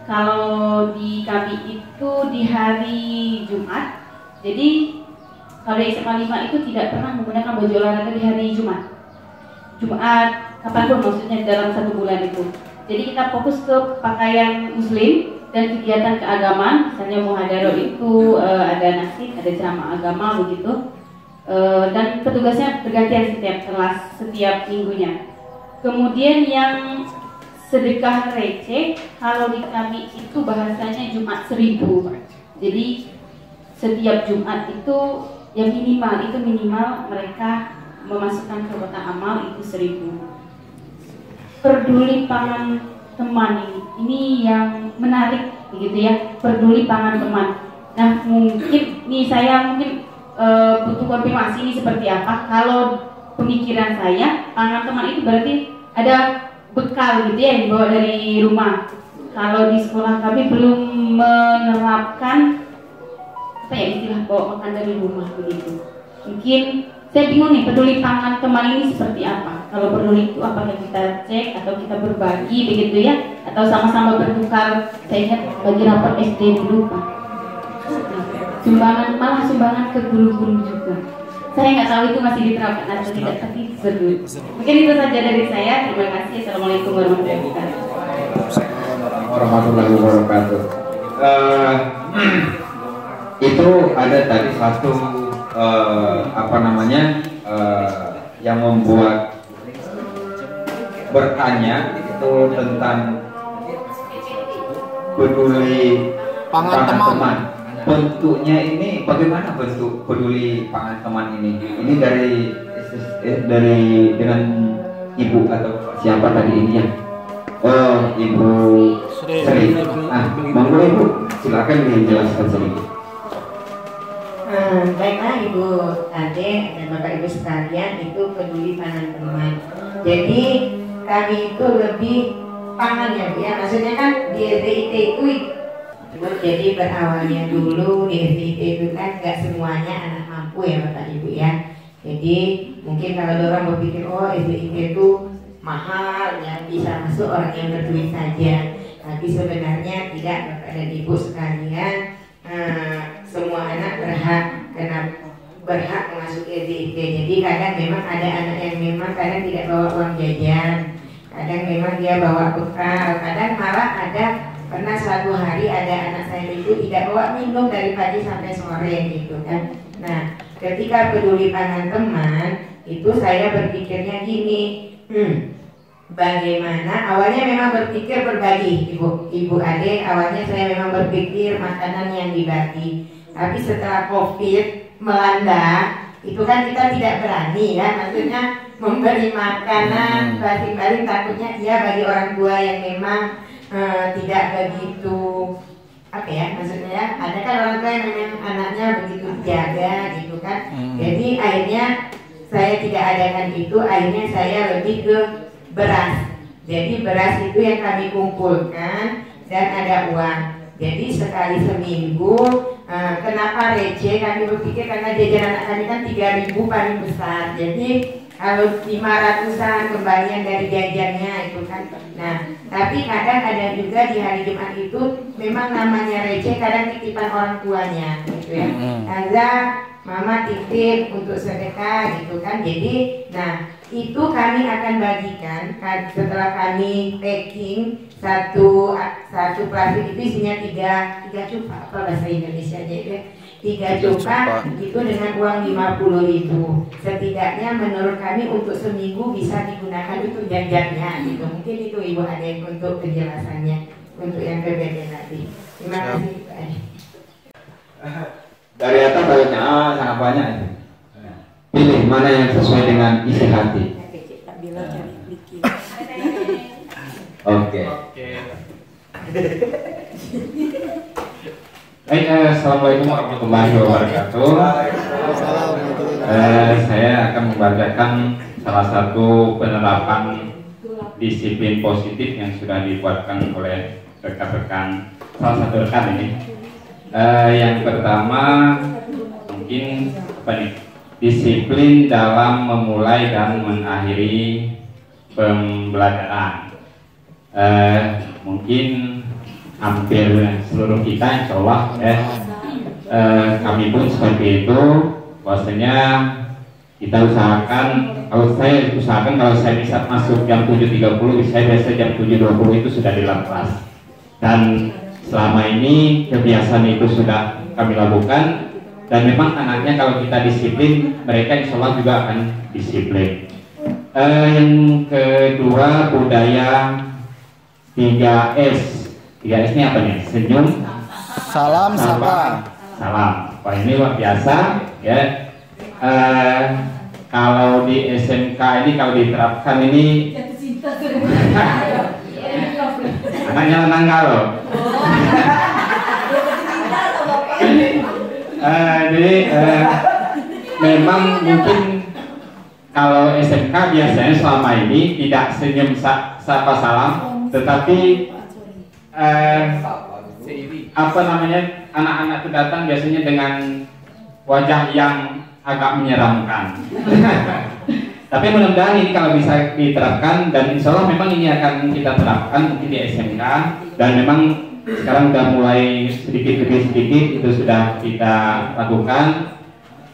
Kalau di kami itu di hari Jumat. Jadi kalau di SMA 5 itu tidak pernah menggunakan baju olahraga di hari Jumat. Jumat kapanpun, maksudnya dalam 1 bulan itu. Jadi kita fokus ke pakaian muslim dan kegiatan keagamaan. Misalnya muhadarah itu ada nasib, ada ceramah agama begitu. Dan petugasnya bergantian setiap kelas, setiap minggunya. Kemudian yang sedekah receh, kalau di kami itu bahasanya Jumat 1000. Jadi setiap Jumat itu yang minimal mereka memasukkan ke kotak amal itu 1000. Peduli pangan teman ini yang menarik begitu ya, peduli pangan teman. Nah mungkin nih saya butuh konfirmasi ini seperti apa. Kalau pemikiran saya, pangan teman itu berarti ada bekal gitu ya yang dibawa dari rumah. Kalau di sekolah kami belum menerapkan apa ya istilah bawa makan dari rumah begitu. Mungkin saya bingung nih, peduli pangan teman ini seperti apa. Kalau peduli itu apakah kita cek atau kita berbagi begitu ya, atau sama-sama bertukar. Saya ingat bagi rapor SD dulu Pak, sumbangan ke guru-guru juga. Saya nggak tahu itu masih diterapkan atau tidak, tapi seru. Mungkin itu saja dari saya. Terima kasih. Assalamualaikum warahmatullahi
wabarakatuh. Itu ada tadi satu yang membuat bertanya itu tentang peduli pangan teman. Bentuknya ini bagaimana bentuk peduli pangan teman ini? Ini dari dengan ibu atau siapa tadi ini ya? Oh, Ibu Sri. Nah, monggo Ibu, silakan dijelaskan sedikit.
Baiklah Ibu Ade dan Bapak Ibu sekalian, itu peduli pangan teman. Jadi kami itu lebih pangan ya Bu ya. Maksudnya kan di SDIT itu jadi berawalnya dulu di SDIT itu kan nggak semuanya anak mampu ya Bapak Ibu ya. Jadi mungkin kalau orang berpikir oh SDIT itu mahal ya, bisa masuk orang yang berduit saja. Tapi sebenarnya tidak Bapak dan Ibu sekalian. Semua anak berhak masuk SDIT. Jadi kadang memang ada anak yang memang kadang tidak bawa uang jajan, kadang memang dia bawa bekal, kadang malah pernah suatu hari ada anak saya itu tidak bawa minum dari pagi sampai sore gitu kan. Nah ketika peduli pangan teman itu saya berpikirnya gini, bagaimana awalnya memang berpikir berbagi Ibu Ade, awalnya saya memang berpikir makanan yang dibagi. Tapi setelah COVID melanda, itu kan kita tidak berani kan, maksudnya memberi makanan baring-baring, takutnya dia bagi orang tua yang memang tidak begitu apa ya, maksudnya ada kan orang tua yang memang anaknya begitu jaga gitu kan. Jadi akhirnya saya tidak adakan itu, akhirnya saya lebih ke beras. Jadi beras itu yang kami kumpulkan dan ada uang. Jadi sekali seminggu, kenapa receh? Kami berpikir karena jajan anak kami kan 3.000 paling besar. Jadi kalau 500-an kembalian dari jajannya itu kan. Nah, tapi kadang ada juga di hari Jumat itu memang namanya receh, kadang titipan orang tuanya gitu ya. Ada mama titip untuk sedekah gitu kan. Jadi, nah itu kami akan bagikan setelah kami packing satu plastik itu isinya tiga cupa, apa bahasa Indonesia aja ya, 3 cupa itu dengan uang 50.000. Setidaknya menurut kami untuk seminggu bisa digunakan untuk jajannya gitu. Mungkin itu Ibu ada yang untuk penjelasannya untuk yang berbeda nanti. Terima kasih Pak.
Dari atas banyak, sangat banyak. Pilih mana yang sesuai dengan isi hati. Oke. Assalamualaikum warahmatullahi wabarakatuh. Saya akan membacakan salah satu penerapan disiplin positif yang sudah dibuatkan oleh rekan-rekan, salah satu rekan ini. Yang pertama mungkin apa nih? Disiplin dalam memulai dan mengakhiri pembelajaran. Mungkin hampir seluruh kita insya Allah kami pun seperti itu, bahwasanya kita usahakan, kalau saya bisa masuk jam 7.30, saya biasa jam 7.20 itu sudah di dalam kelas, dan selama ini kebiasaan itu sudah kami lakukan, dan memang anaknya kalau kita disiplin, mereka insya Allah juga akan disiplin. Yang kedua, budaya 3S. 3S ini apa nih? Senyum,
salam, sapa.
Salam. Wah, ini luar biasa ya. Kalau di SMK ini kalau diterapkan ini anaknya menanggal loh. Jadi memang mungkin kalau SMK biasanya selama ini tidak senyum sapa salam, tetapi apa namanya, anak-anak itu datang biasanya dengan wajah yang agak menyeramkan. Tapi mudah-mudahan ini kalau bisa diterapkan, dan insya Allah memang ini akan kita terapkan mungkin di SMK, dan memang sekarang sudah mulai sedikit demi sedikit itu sudah kita lakukan.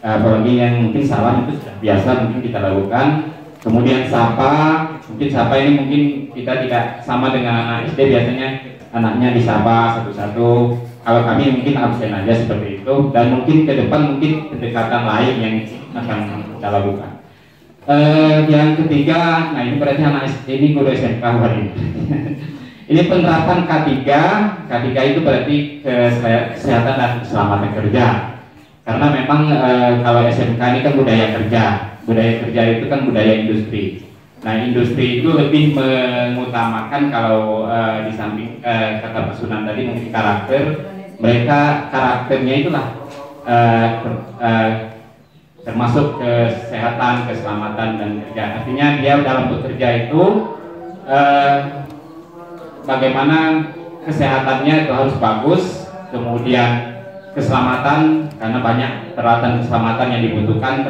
Apalagi yang mungkin salam itu sudah biasa mungkin kita lakukan. Kemudian sapa, mungkin sapa ini mungkin kita tidak sama dengan anak SD, biasanya anaknya disapa satu-satu. Kalau kami mungkin absen aja seperti itu, dan mungkin ke depan mungkin pendekatan lain yang akan kita lakukan. Yang ketiga, nah ini berarti anak SD ini guru SMK hari ini. Ini penerapan K3. K3 itu berarti kesehatan dan keselamatan kerja. Karena memang kalau SMK ini kan budaya kerja. Budaya kerja itu kan budaya industri. Nah, industri itu lebih mengutamakan kalau di samping kata Pak Sunan tadi mungkin karakter, mereka karakternya itulah termasuk kesehatan, keselamatan dan kerja. Artinya dia dalam bekerja itu bagaimana kesehatannya itu harus bagus, kemudian keselamatan karena banyak peralatan keselamatan yang dibutuhkan,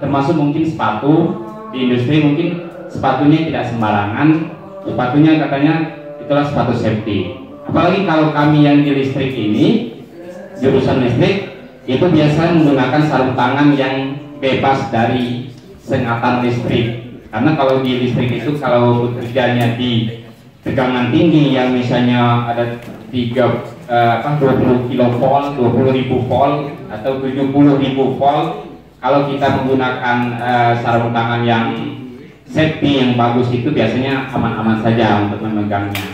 termasuk mungkin sepatu di industri, mungkin sepatunya tidak sembarangan, sepatunya katanya itulah sepatu safety. Apalagi kalau kami yang di listrik ini, jurusan listrik, itu biasa menggunakan sarung tangan yang bebas dari sengatan listrik. Karena kalau di listrik itu kalau bekerjanya di tegangan tinggi yang misalnya ada 20 kilovolt, 20.000 volt atau 70.000 volt, kalau kita menggunakan sarung tangan yang safety yang bagus itu biasanya aman-aman saja untuk memegangnya.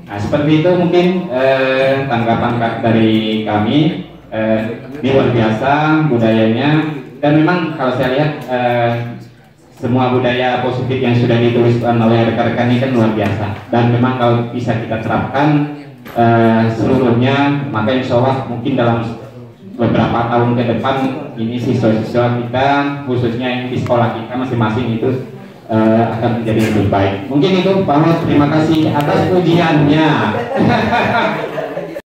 Nah, seperti itu mungkin tanggapan dari kami. Ini luar biasa budayanya, dan memang kalau saya lihat semua budaya positif yang sudah dituliskan oleh rekan-rekan ini kan luar biasa, dan memang kalau bisa kita terapkan
seluruhnya, maka insya Allah mungkin dalam beberapa tahun ke depan ini siswa-siswa kita khususnya yang di sekolah kita masing-masing itu akan menjadi lebih baik. Mungkin itu Pak Ahmad, terima kasih atas pujiannya.